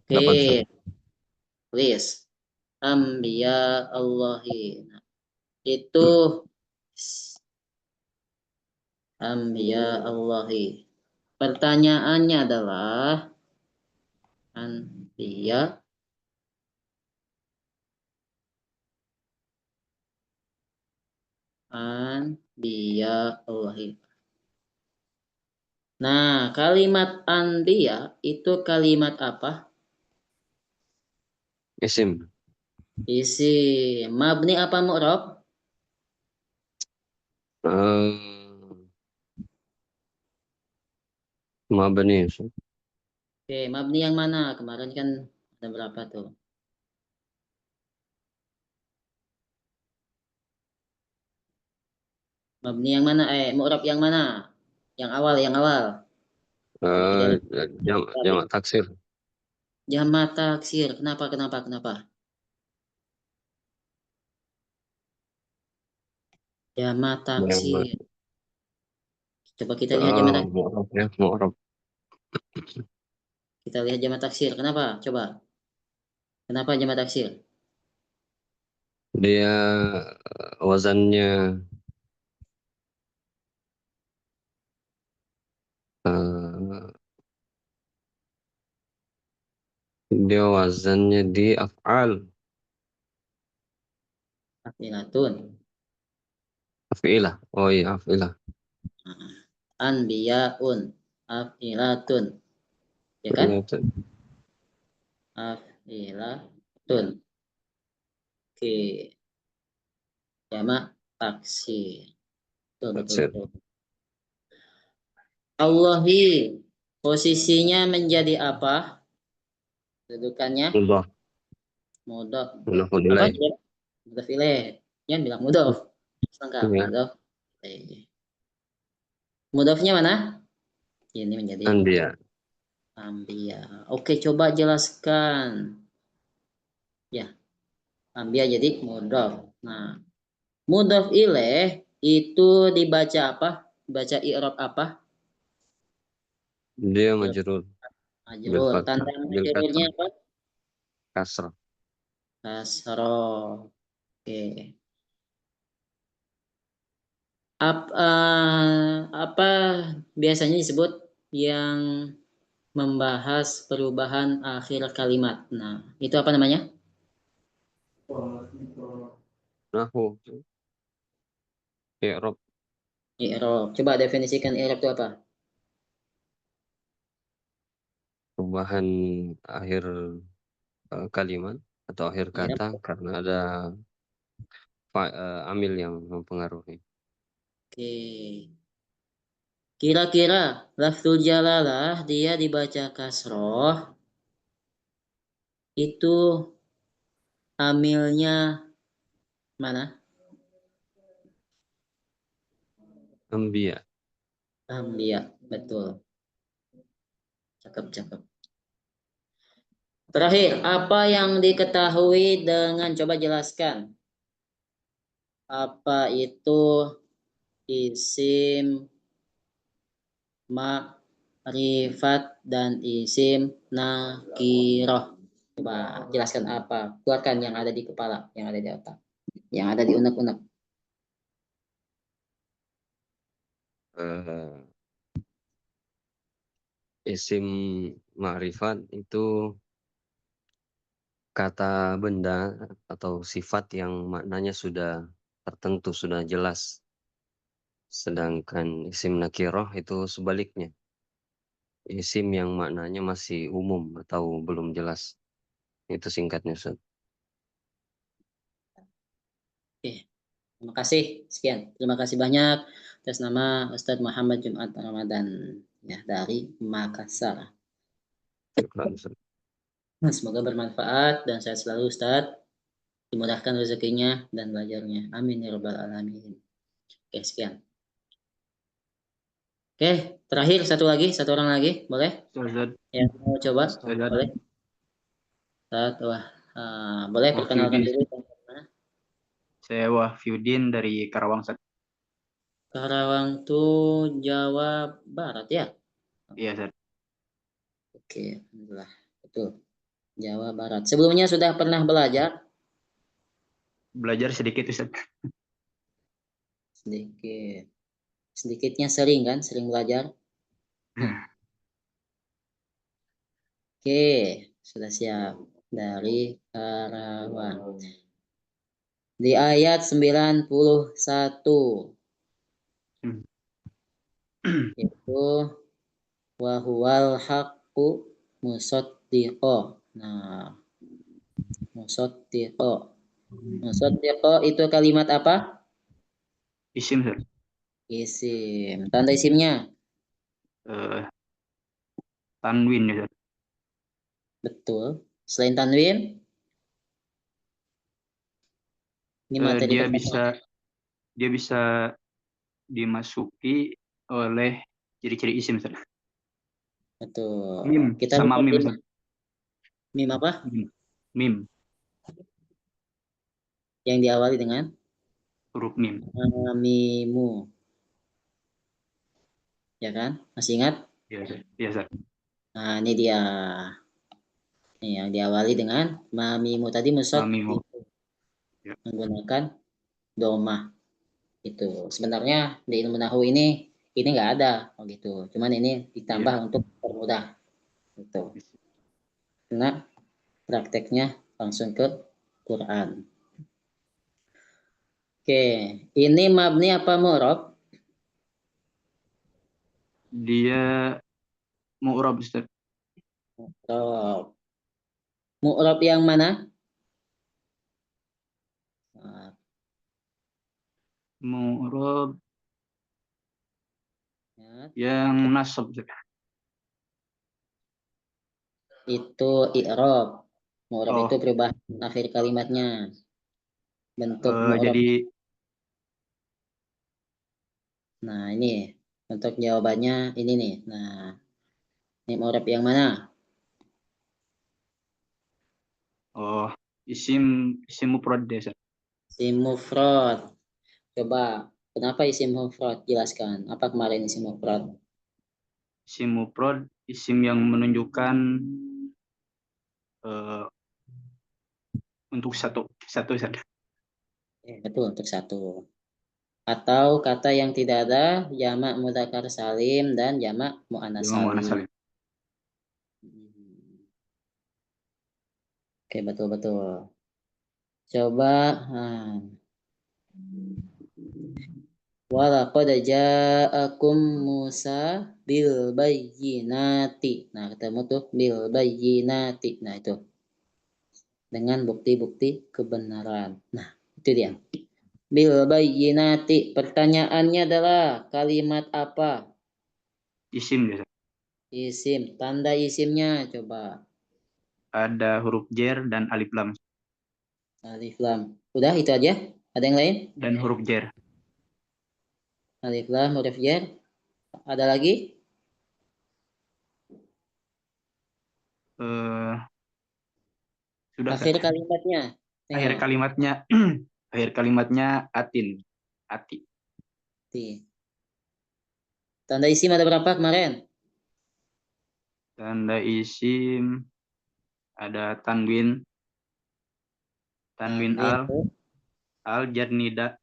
[SPEAKER 6] Dapat.
[SPEAKER 1] Oke, please. Anbiya Allahi. Nah, itu anbiya Allahi. Pertanyaannya adalah anbiya Allahi. Nah, kalimat anbiya itu kalimat apa?
[SPEAKER 6] Isim.
[SPEAKER 1] Isi mabni apa mu'rab?
[SPEAKER 6] Mabni.
[SPEAKER 1] Oke, mabni yang mana? Kemarin kan ada berapa tuh? Mabni yang mana? Mu'rab yang mana? Yang awal, yang awal. Tidak
[SPEAKER 6] Jamak taksir.
[SPEAKER 1] jamak taksir. Kenapa? Jamak taksir. Coba kita lihat jamak taksir.
[SPEAKER 6] Mu'rab ya, mu'rab.
[SPEAKER 1] Kita lihat jamak taksir. Kenapa? Coba. Kenapa jamak taksir?
[SPEAKER 6] Dia wazannya di af'al.
[SPEAKER 1] Afilatun.
[SPEAKER 6] Afilah. Oh iya, afilah.
[SPEAKER 1] Anbiyaun. Afilatun. Ya kan? Afilatun. Oke. Jamak taksir. Betul. Allahi posisinya menjadi apa? Kedudukannya
[SPEAKER 6] Mudhaf.
[SPEAKER 1] mudhaf.
[SPEAKER 6] Mudhaf
[SPEAKER 1] Apa?
[SPEAKER 6] ilaih.
[SPEAKER 1] Mudhaf ilaih. Yang bilang mudhaf. Lengkap.
[SPEAKER 6] Iya.
[SPEAKER 1] Mudhaf. Mudhafnya mana? Ini menjadi
[SPEAKER 6] Anbiya.
[SPEAKER 1] Ambiya. Oke, coba jelaskan. Ya, Ambiya jadi mudhaf. Nah, mudhaf ilaih itu dibaca apa? Baca i'rab apa?
[SPEAKER 6] Dia majrur bil
[SPEAKER 1] Majrur.
[SPEAKER 6] fathah,
[SPEAKER 1] Tanda
[SPEAKER 6] bil
[SPEAKER 1] majrurnya
[SPEAKER 6] kasrah.
[SPEAKER 1] apa?
[SPEAKER 6] Kasrah.
[SPEAKER 1] Kasroh. Oke. Apa biasanya disebut yang membahas perubahan akhir kalimat? Nah, itu apa namanya?
[SPEAKER 6] Nahu. I'rab.
[SPEAKER 1] I'rab. Coba definisikan i'rab itu apa?
[SPEAKER 6] Perubahan akhir kalimat atau akhir
[SPEAKER 1] I'rab.
[SPEAKER 6] kata karena ada amil yang mempengaruhi.
[SPEAKER 1] Oke. Kira-kira lafzul jalalah dia dibaca kasroh itu amilnya mana?
[SPEAKER 6] Ambia.
[SPEAKER 1] Ambiya, betul. Cakep. Terakhir, apa yang diketahui dengan, coba jelaskan. Apa itu isim ma'rifat dan isim nakirah? Coba jelaskan apa. Keluarkan yang ada di kepala, yang ada di otak, yang ada di unek-unek.
[SPEAKER 6] Eh, isim ma'rifat itu kata benda atau sifat yang maknanya sudah tertentu, sudah jelas. Sedangkan isim nakirah itu sebaliknya. Isim yang maknanya masih umum atau belum jelas. Itu singkatnya, Ustaz.
[SPEAKER 1] Oke, terima kasih. Sekian. Terima kasih banyak atas nama Ustadz Muhammad Jumat Ramadan ya dari Makassar.
[SPEAKER 6] Syukran, Ustaz.
[SPEAKER 1] Semoga bermanfaat dan sehat selalu Ustadz. Dimudahkan rezekinya dan belajarnya. Amin ya rabbal alamin. Oke, sekian. Oke, terakhir satu orang lagi, boleh?
[SPEAKER 7] Ustaz,
[SPEAKER 1] Yang mau coba,
[SPEAKER 7] Ustaz.
[SPEAKER 1] boleh? Boleh perkenalkan
[SPEAKER 7] Wahyudin.
[SPEAKER 1] dulu.
[SPEAKER 7] Saya Wahyudin dari Karawang, Ustaz.
[SPEAKER 1] Karawang tuh Jawa Barat ya?
[SPEAKER 7] Iya, Ustaz.
[SPEAKER 1] Oke, alhamdulillah. Betul. Jawa Barat. Sebelumnya sudah pernah belajar?
[SPEAKER 7] Belajar sedikit, Ustaz.
[SPEAKER 1] Sedikit. Sedikitnya sering kan? Sering belajar? Oke, sudah siap. Dari Karawang. Di ayat 91. Yaitu wahuwal haqqu musaddiqo. Nah, musaddiqo. Musaddiqo itu kalimat apa?
[SPEAKER 7] Isim, Ustaz.
[SPEAKER 1] Isim. Tanda isimnya?
[SPEAKER 7] Tanwin, Ustaz.
[SPEAKER 1] Betul. Selain tanwin? Ini materi
[SPEAKER 7] Dia
[SPEAKER 1] pertama.
[SPEAKER 7] bisa dimasuki oleh ciri-ciri isim, Ustaz.
[SPEAKER 1] Betul.
[SPEAKER 7] Mim
[SPEAKER 1] Kita
[SPEAKER 7] sama mim,
[SPEAKER 1] lihat
[SPEAKER 7] Ustaz.
[SPEAKER 1] mim apa?
[SPEAKER 7] Mim.
[SPEAKER 1] Yang diawali dengan
[SPEAKER 7] Huruf mim.
[SPEAKER 1] mimu. Ya kan? Masih ingat?
[SPEAKER 7] Iya, Ustaz. Iya, Ustaz.
[SPEAKER 1] Nah, ini dia. Ini yang diawali dengan mamimu tadi musad
[SPEAKER 7] Mamimu. Ya.
[SPEAKER 1] menggunakan domah. Itu. Sebenarnya di ilmu nahwu ini nggak ada gitu. Cuman ini ditambah untuk permudah. Gitu. Karena prakteknya langsung ke Quran. Oke, ini mabni apa mu'rab?
[SPEAKER 7] Dia mu'rab, Ustaz.
[SPEAKER 1] Mu'rab. Mu'rab yang mana? Nah,
[SPEAKER 7] Mu'rab
[SPEAKER 1] ya,
[SPEAKER 7] yang nasab, Ustaz.
[SPEAKER 1] itu i'rab. Mu'rab
[SPEAKER 7] Oh.
[SPEAKER 1] itu perubahan akhir kalimatnya. Bentuk mu'rab.
[SPEAKER 7] Jadi
[SPEAKER 1] Nah, ini untuk jawabannya ini nih. Nah, ini mu'rab yang mana?
[SPEAKER 7] isim mufrad deh, Ustaz.
[SPEAKER 1] Isim mufrad. Coba, kenapa isim mufrad? Jelaskan. Apa kemarin isim mufrad?
[SPEAKER 7] Isim mufrad, isim yang menunjukkan untuk satu Ustaz.
[SPEAKER 1] Betul, untuk satu. Atau kata yang tidak ada jamak mudzakkar salim dan jamak muannats
[SPEAKER 7] Jamak muannats
[SPEAKER 1] salim.
[SPEAKER 7] salim.
[SPEAKER 1] Oke, betul-betul. Coba walaqad ja'akum Musa bil bayyinati. Nah, ketemu tuh bil bayyinati. Nah, itu. Dengan bukti-bukti kebenaran. Nah, itu dia. Bil bayyinati. Pertanyaannya adalah kalimat apa?
[SPEAKER 7] Isim deh, Ustaz.
[SPEAKER 1] Isim. Tanda isimnya coba.
[SPEAKER 7] Ada huruf jer dan alif lam.
[SPEAKER 1] Alif lam. Udah itu aja? Ada yang lain?
[SPEAKER 7] Dan huruf jer.
[SPEAKER 1] Alif lam huruf jar. Ada lagi?
[SPEAKER 7] Eh, sudah
[SPEAKER 1] Akhir
[SPEAKER 7] Ustaz.
[SPEAKER 1] kalimatnya.
[SPEAKER 7] Akhir
[SPEAKER 1] Tengok.
[SPEAKER 7] kalimatnya akhir kalimatnya atin. Ati.
[SPEAKER 1] Ti. Tanda isim ada berapa kemarin?
[SPEAKER 7] Tanda isim ada tanwin,
[SPEAKER 1] Tanwin
[SPEAKER 7] al,
[SPEAKER 1] itu.
[SPEAKER 7] al jar nida.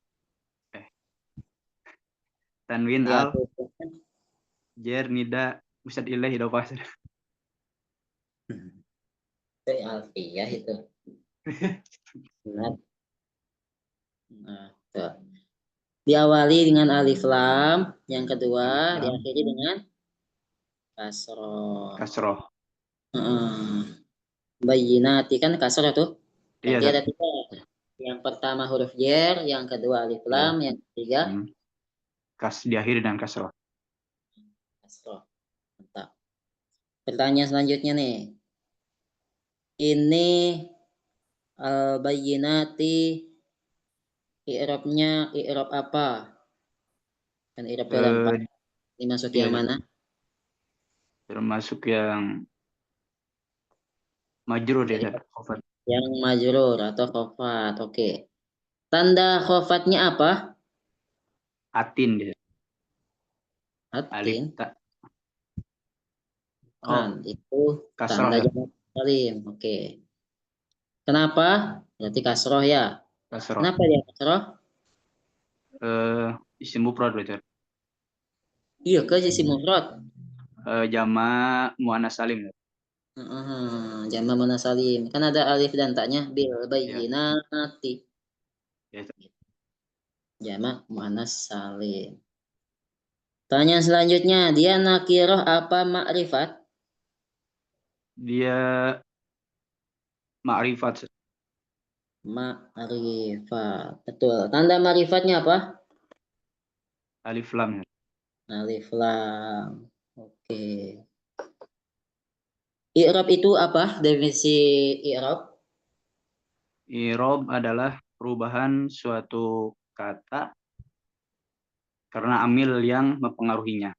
[SPEAKER 7] Tanwin
[SPEAKER 1] Ya,
[SPEAKER 7] al
[SPEAKER 1] tuh.
[SPEAKER 7] jar nida musad ilaih idofah.
[SPEAKER 1] Itu alfiyah itu. Benar. Nah, tuh. Diawali dengan alif lam, yang kedua
[SPEAKER 7] Alif lam.
[SPEAKER 1] diakhiri dengan kasroh.
[SPEAKER 7] Kasroh.
[SPEAKER 1] Bayyinati kan kasroh tuh.
[SPEAKER 7] Iya,
[SPEAKER 1] Berarti ada
[SPEAKER 7] Ustaz.
[SPEAKER 1] 3. Yang pertama huruf jer, yang kedua alif lam, yang ketiga
[SPEAKER 7] Diakhiri dengan kasroh.
[SPEAKER 1] kasroh. Mantap. Pertanyaan selanjutnya nih. Ini al-bayyinati i'rabnya i'rab apa? Kan i'rab itu ada 4.
[SPEAKER 7] Eh,
[SPEAKER 1] Ini masuk
[SPEAKER 7] iya,
[SPEAKER 1] yang
[SPEAKER 7] Ustaz.
[SPEAKER 1] mana?
[SPEAKER 7] Termasuk yang majrur ya,
[SPEAKER 1] Jadi,
[SPEAKER 7] Ustaz. Khofat.
[SPEAKER 1] yang majrur atau khofat. Oke. Tanda khofatnya apa?
[SPEAKER 7] Atin dia. Alif
[SPEAKER 1] Atin.
[SPEAKER 7] tak.
[SPEAKER 1] Kan
[SPEAKER 7] Oh,
[SPEAKER 1] itu
[SPEAKER 7] kasroh
[SPEAKER 1] tanda
[SPEAKER 7] ya.
[SPEAKER 1] jamak salim. Oke. Kenapa? Berarti kasroh ya.
[SPEAKER 7] Kasroh.
[SPEAKER 1] Kenapa dia kasroh?
[SPEAKER 7] Isim mufrad Ustaz.
[SPEAKER 1] Iya ke sisi mufrad.
[SPEAKER 7] Jama' muannas salim.
[SPEAKER 1] Jamak muannas salim. Kan ada alif dan taknya bil
[SPEAKER 7] Ya.
[SPEAKER 1] bayyinati.
[SPEAKER 7] Ya, Ustaz.
[SPEAKER 1] Jamak muannas salim. Tanya selanjutnya, dia nakiroh apa makrifat?
[SPEAKER 7] Dia ma'rifat. Ustaz.
[SPEAKER 1] Makrifat. Betul. Tanda makrifatnya apa?
[SPEAKER 7] Alif lam. Ya.
[SPEAKER 1] Alif lam. Oke. I'rab itu apa? Definisi i'rab?
[SPEAKER 7] I'rab adalah perubahan suatu kata karena amil yang mempengaruhinya.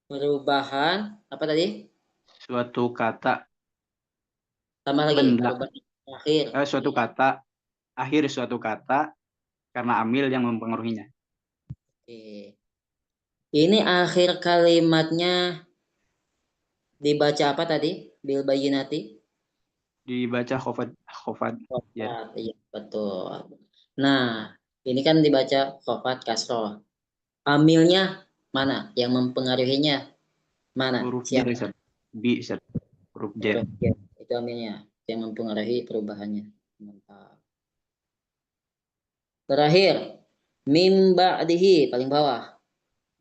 [SPEAKER 1] Perubahan apa tadi?
[SPEAKER 7] Suatu kata
[SPEAKER 1] Tambah lagi.
[SPEAKER 7] benda.
[SPEAKER 1] Perubahan akhir.
[SPEAKER 7] Suatu kata akhir suatu kata karena amil yang mempengaruhinya.
[SPEAKER 1] Oke. Ini akhir kalimatnya dibaca apa tadi? Bil bayyinati?
[SPEAKER 7] Dibaca khofat ya.
[SPEAKER 1] Khofat. Iya, betul. Nah, ini kan dibaca khofat kasroh. Amilnya mana? Yang mempengaruhinya mana?
[SPEAKER 7] Huruf jar
[SPEAKER 1] Siapa?
[SPEAKER 7] Ustaz. Bi Ustaz. Huruf jar.
[SPEAKER 1] Huruf jar. Itu amilnya yang mempengaruhi perubahannya. Mantap. Terakhir, mim ba'dihi paling bawah.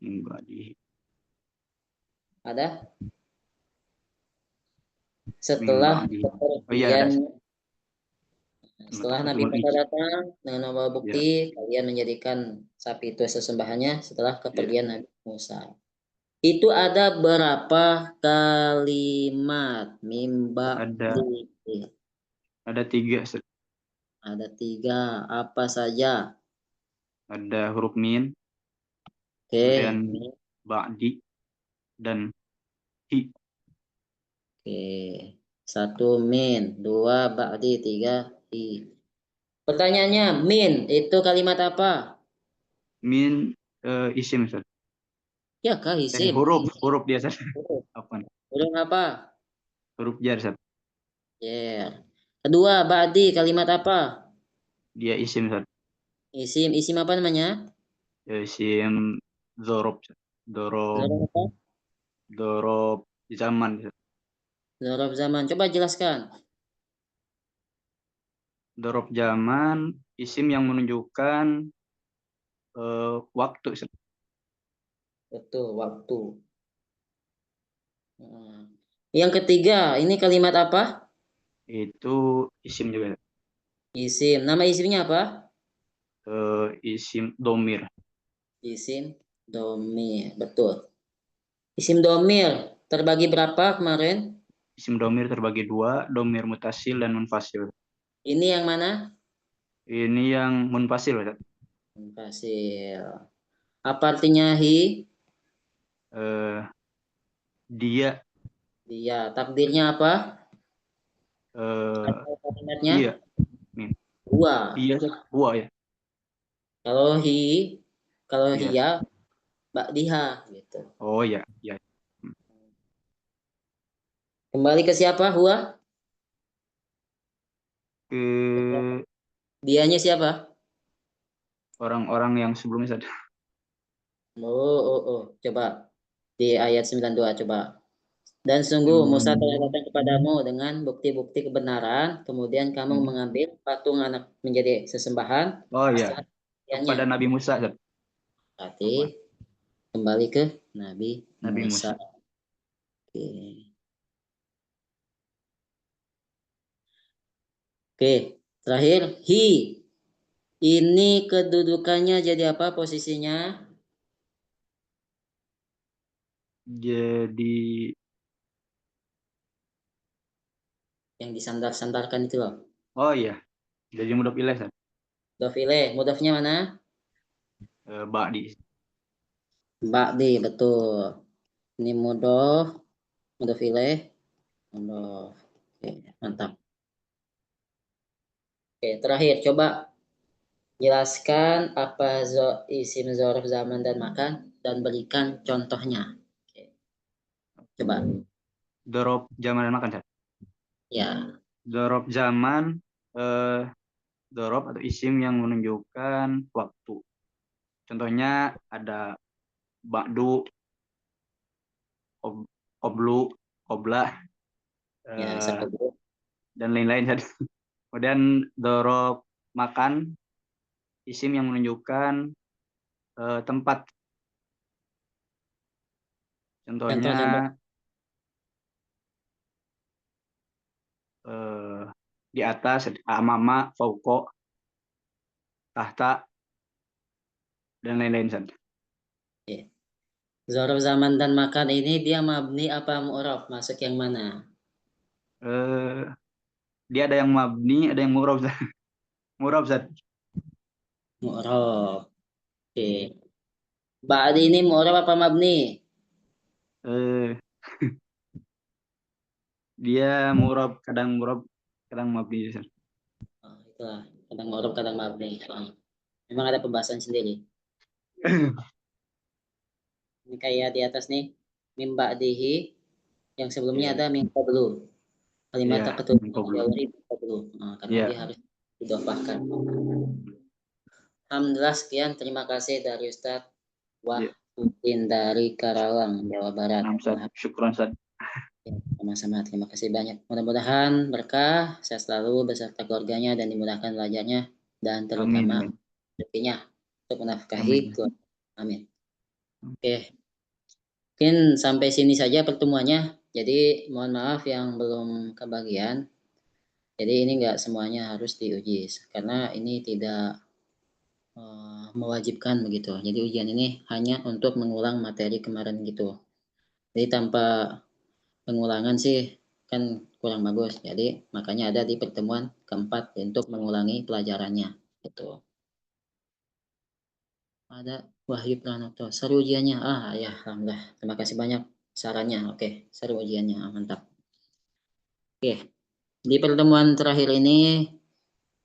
[SPEAKER 7] Enggak di
[SPEAKER 1] Ada?
[SPEAKER 7] mimba
[SPEAKER 1] Setelah
[SPEAKER 7] di. Oh iya,
[SPEAKER 1] kepergian,
[SPEAKER 7] ada.
[SPEAKER 1] setelah Nabi
[SPEAKER 7] Fatimul
[SPEAKER 1] Musa
[SPEAKER 7] Ij.
[SPEAKER 1] datang dengan membawa
[SPEAKER 7] Ya,
[SPEAKER 1] bukti, kalian menjadikan sapi itu sesembahannya setelah
[SPEAKER 7] ya.
[SPEAKER 1] kepergian Nabi Musa. Itu ada berapa kalimat mimba
[SPEAKER 7] Ada 3 Ustaz.
[SPEAKER 1] Ada 3. Apa saja?
[SPEAKER 7] Ada huruf min,
[SPEAKER 1] Oke.
[SPEAKER 7] kemudian ba'di dan hi.
[SPEAKER 1] Oke. 1 min, 2 ba'di, 3 i. Pertanyaannya, min itu kalimat apa?
[SPEAKER 7] Min isim Ustaz.
[SPEAKER 1] Ya kah isim?
[SPEAKER 7] Huruf dia Ustaz.
[SPEAKER 1] Huruf.
[SPEAKER 7] Apa?
[SPEAKER 1] Huruf apa?
[SPEAKER 7] Huruf jar Ustaz.
[SPEAKER 1] Ya. Kedua, ba'di kalimat apa?
[SPEAKER 7] Dia isim Ustaz.
[SPEAKER 1] Isim. Isim apa namanya?
[SPEAKER 7] Isim dzorob Ustaz.
[SPEAKER 1] Zorof apa?
[SPEAKER 7] Dzorob zaman Ustaz.
[SPEAKER 1] Zorof zaman. Coba jelaskan.
[SPEAKER 7] Dzorob zaman isim yang menunjukkan waktu Ustaz.
[SPEAKER 1] Betul, waktu. Yang ketiga, ini kalimat apa?
[SPEAKER 7] Itu isim juga.
[SPEAKER 1] Isim. Nama isimnya apa?
[SPEAKER 7] Isim domir.
[SPEAKER 1] Isim domir. Betul. Isim domir terbagi berapa kemarin?
[SPEAKER 7] Isim domir terbagi 2, domir mutasil dan munfasil.
[SPEAKER 1] Ini yang mana?
[SPEAKER 7] Ini yang munfasil Ustaz.
[SPEAKER 1] Munfasil. Apa artinya hi?
[SPEAKER 7] Dia.
[SPEAKER 1] Dia. Takdirnya apa?
[SPEAKER 7] Eh,
[SPEAKER 1] Kalimatnya?
[SPEAKER 7] iya. Nih.
[SPEAKER 1] Huwa.
[SPEAKER 7] Dia. Huwa ya.
[SPEAKER 1] Kalau kalau
[SPEAKER 7] Iya.
[SPEAKER 1] hiya, ba'diha gitu.
[SPEAKER 7] Oh ya. Ya.
[SPEAKER 1] Kembali ke siapa? Huwa?
[SPEAKER 7] Ke
[SPEAKER 1] Dianya siapa?
[SPEAKER 7] orang-orang yang sebelumnya saja.
[SPEAKER 1] Coba di ayat 92 coba. Dan sungguh Musa telah datang kepadamu dengan bukti-bukti kebenaran, kemudian kamu mengambil patung anak menjadi sesembahan.
[SPEAKER 7] Oh iya.
[SPEAKER 1] Dianya.
[SPEAKER 7] Kepada Nabi Musa. Zat.
[SPEAKER 1] Berarti kembali ke Nabi
[SPEAKER 7] Nabi
[SPEAKER 1] Musa.
[SPEAKER 7] Musa.
[SPEAKER 1] Oke. Oke, terakhir hi. Ini kedudukannya jadi apa posisinya?
[SPEAKER 7] Jadi
[SPEAKER 1] Yang disandar-sandarkan itu loh.
[SPEAKER 7] oh iya. Jadi mudhof ilaih. Zat.
[SPEAKER 1] Mudhof ilaih. Mudhofnya mana?
[SPEAKER 7] Ba'di.
[SPEAKER 1] Ba'di, betul. Ini mudhof ilaih. Mudhof. Oke, mantap. Oke, terakhir coba jelaskan apa isim dzaraf zaman dan makan dan berikan contohnya. Oke. Coba.
[SPEAKER 7] Dorob zaman dan makan. Zat.
[SPEAKER 1] Ya.
[SPEAKER 7] Dorob zaman. Dorob atau isim yang menunjukkan waktu. Contohnya ada ba'du, oblu, oblah,
[SPEAKER 1] Ya, satu.
[SPEAKER 7] dan lain-lain. Kemudian dorob makan, isim yang menunjukkan tempat. Contohnya di atas, amama, fauko, tahta, dan lain-lain.
[SPEAKER 1] Ya. Dzaraf zaman dan makan ini dia mabni apa mu'rab? Masuk yang mana?
[SPEAKER 7] Dia ada yang mabni, ada yang mu'rab. Mu'rab.
[SPEAKER 1] Mu'rab. Oke. Ba'di ini mu'rab apa mabni?
[SPEAKER 7] Dia mu'rab, kadang mabni.
[SPEAKER 1] Oh, itulah. Kadang mu'rab, kadang mabni. Memang ada pembahasan sendiri. Ini kayak di atas nih. Mim ba'dihi. Yang sebelumnya ada min qablu. Kalimat
[SPEAKER 7] Iya,
[SPEAKER 1] terketutup
[SPEAKER 7] min qablu.
[SPEAKER 1] karena dia harus didofahkan. Alhamdulillah sekian. Terima kasih dari Ustadz Wahyudin dari Karawang, Jawa Barat.
[SPEAKER 7] Syukran, Ustaz.
[SPEAKER 1] Sama-sama, terima kasih banyak. Mudah-mudahan berkah, sehat selalu beserta keluarganya dan dimudahkan belajarnya dan terutama rezekinya untuk menafkahi keluarga. Amin. Oke. Mungkin sampai sini saja pertemuannya. Jadi mohon maaf yang belum kebagian. Jadi ini enggak semuanya harus diuji karena ini tidak mewajibkan begitu. Jadi ujian ini hanya untuk mengulang materi kemarin gitu. Jadi tanpa pengulangan sih kan kurang bagus. Jadi makanya ada di pertemuan keempat untuk mengulangi pelajarannya. Gitu. Ada Wahyu Pranoto. Seru ujiannya. Ya, alhamdulillah. Terima kasih banyak sarannya. Oke, seru ujiannya. Mantap. Oke. Di pertemuan terakhir ini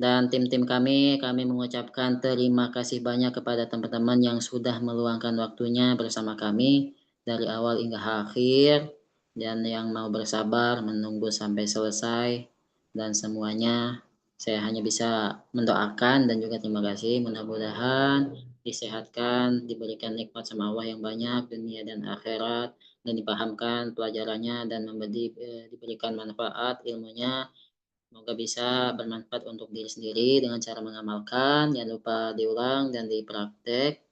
[SPEAKER 1] dan tim-tim kami mengucapkan terima kasih banyak kepada teman-teman yang sudah meluangkan waktunya bersama kami dari awal hingga akhir dan yang mau bersabar menunggu sampai selesai dan semuanya saya hanya bisa mendoakan dan juga terima kasih mudah-mudahan disehatkan, diberikan nikmat sama Allah yang banyak dunia dan akhirat dan dipahamkan pelajarannya dan diberikan manfaat ilmunya. Semoga bisa bermanfaat untuk diri sendiri dengan cara mengamalkan, jangan lupa diulang dan dipraktek,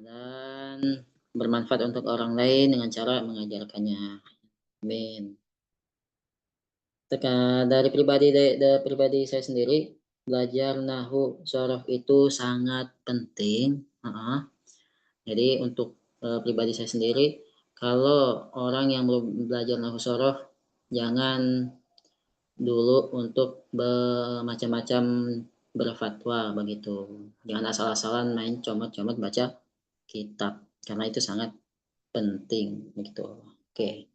[SPEAKER 1] dan bermanfaat untuk orang lain dengan cara mengajarkannya. Amin. Dari pribadi saya sendiri, belajar nahu sorof itu sangat penting. Jadi untuk pribadi saya sendiri, kalau orang yang belum belajar nahu sorof, jangan dulu untuk macam-macam berfatwa begitu. Jangan asal-asalan main comot-comot baca kitab, karena itu sangat penting begitu. Oke,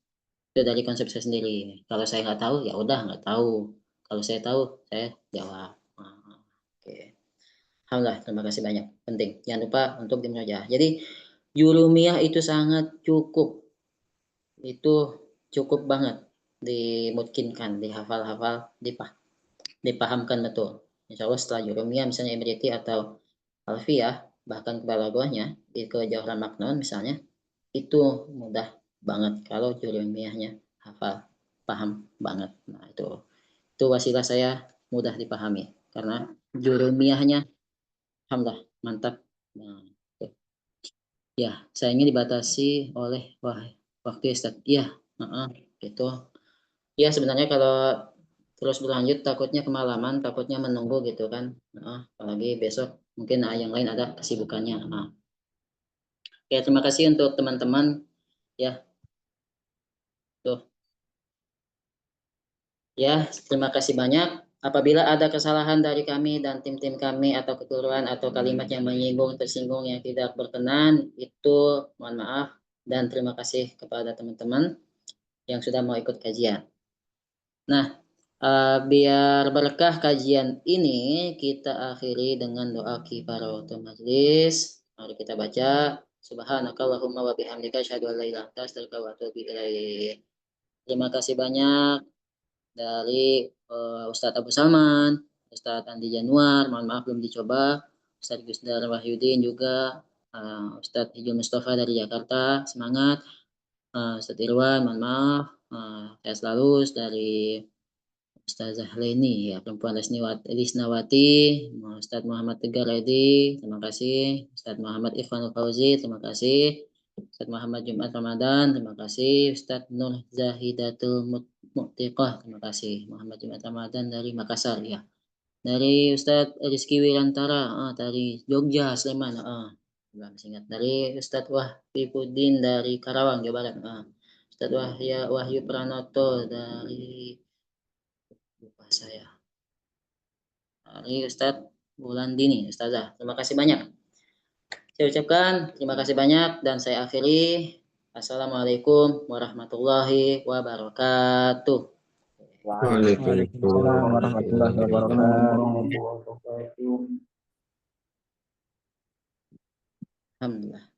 [SPEAKER 1] itu dari konsep saya sendiri. Kalau saya nggak tahu ya udah nggak tahu, kalau saya tahu saya jawab. Oke, alhamdulillah, terima kasih banyak, penting, jangan lupa untuk dimurojaah. Jadi Jurumiyah itu sangat cukup, itu cukup banget, dimungkinkan, dihafal-hafal, dipahamkan betul. Insya Allah setelah Jurumiyah misalnya Imriti atau Alfiyah, bahkan kebalaghahnya ke Jawahran Maknun misalnya, itu mudah banget kalau Jurumiyahnya hafal, paham banget. Nah itu wasilah saya mudah dipahami karena Jurumiyahnya alhamdulillah mantap. Nah, ya sayangnya dibatasi oleh waktu Ustaz. Iya, gitu. Ya sebenarnya kalau terus berlanjut takutnya kemalaman, takutnya menunggu gitu kan. Apalagi besok mungkin yang lain ada kesibukannya. Ya terima kasih untuk teman-teman ya. Tuh. Ya, terima kasih banyak. Apabila ada kesalahan dari kami dan tim-tim kami atau kekeliruan atau kalimat yang menyinggung, tersinggung yang tidak berkenan, itu mohon maaf dan terima kasih kepada teman-teman yang sudah mau ikut kajian. Nah, biar berkah kajian ini, kita akhiri dengan doa kifaratul majlis. Mari kita baca. Subhanakallahumma wa bihamdika asyhadu an la ilaha illa anta astaghfiruka wa atubu ilaik. Terima kasih banyak dari Ustadz Abu Salman, Ustadz Andi Januar, mohon maaf belum dicoba, Ustadz Gusdar Wahyudin juga, Ustadz Hijul Mustafa dari Jakarta, semangat, Ustadz Irwan, mohon maaf, saya selalu dari Ustazah Leni, ya perempuan Lisnawati, Ustadz Muhammad Tegar Edi, terima kasih, Ustadz Muhammad Irfan Fauzi, terima kasih, Ustadz Muhammad Jumat Ramadan, terima kasih, Ustadz Nur Zahidatul Mu'tiqah, terima kasih, Muhammad Jumat Ramadan dari Makassar, ya. Dari Ustadz Rizky Wirantara, dari Jogja, Sleman, belum ingat. Dari Ustadz Wahyipuddin dari Karawang, Jawa Barat, Ustadz Wahyu Pranoto dari lupa saya. Dari Ustadz Bulandini, Ustazah, terima kasih banyak. Saya ucapkan terima kasih banyak dan saya akhiri. Assalamualaikum warahmatullahi wabarakatuh.
[SPEAKER 6] Waalaikumsalam
[SPEAKER 7] warahmatullahi wabarakatuh.
[SPEAKER 1] Alhamdulillah.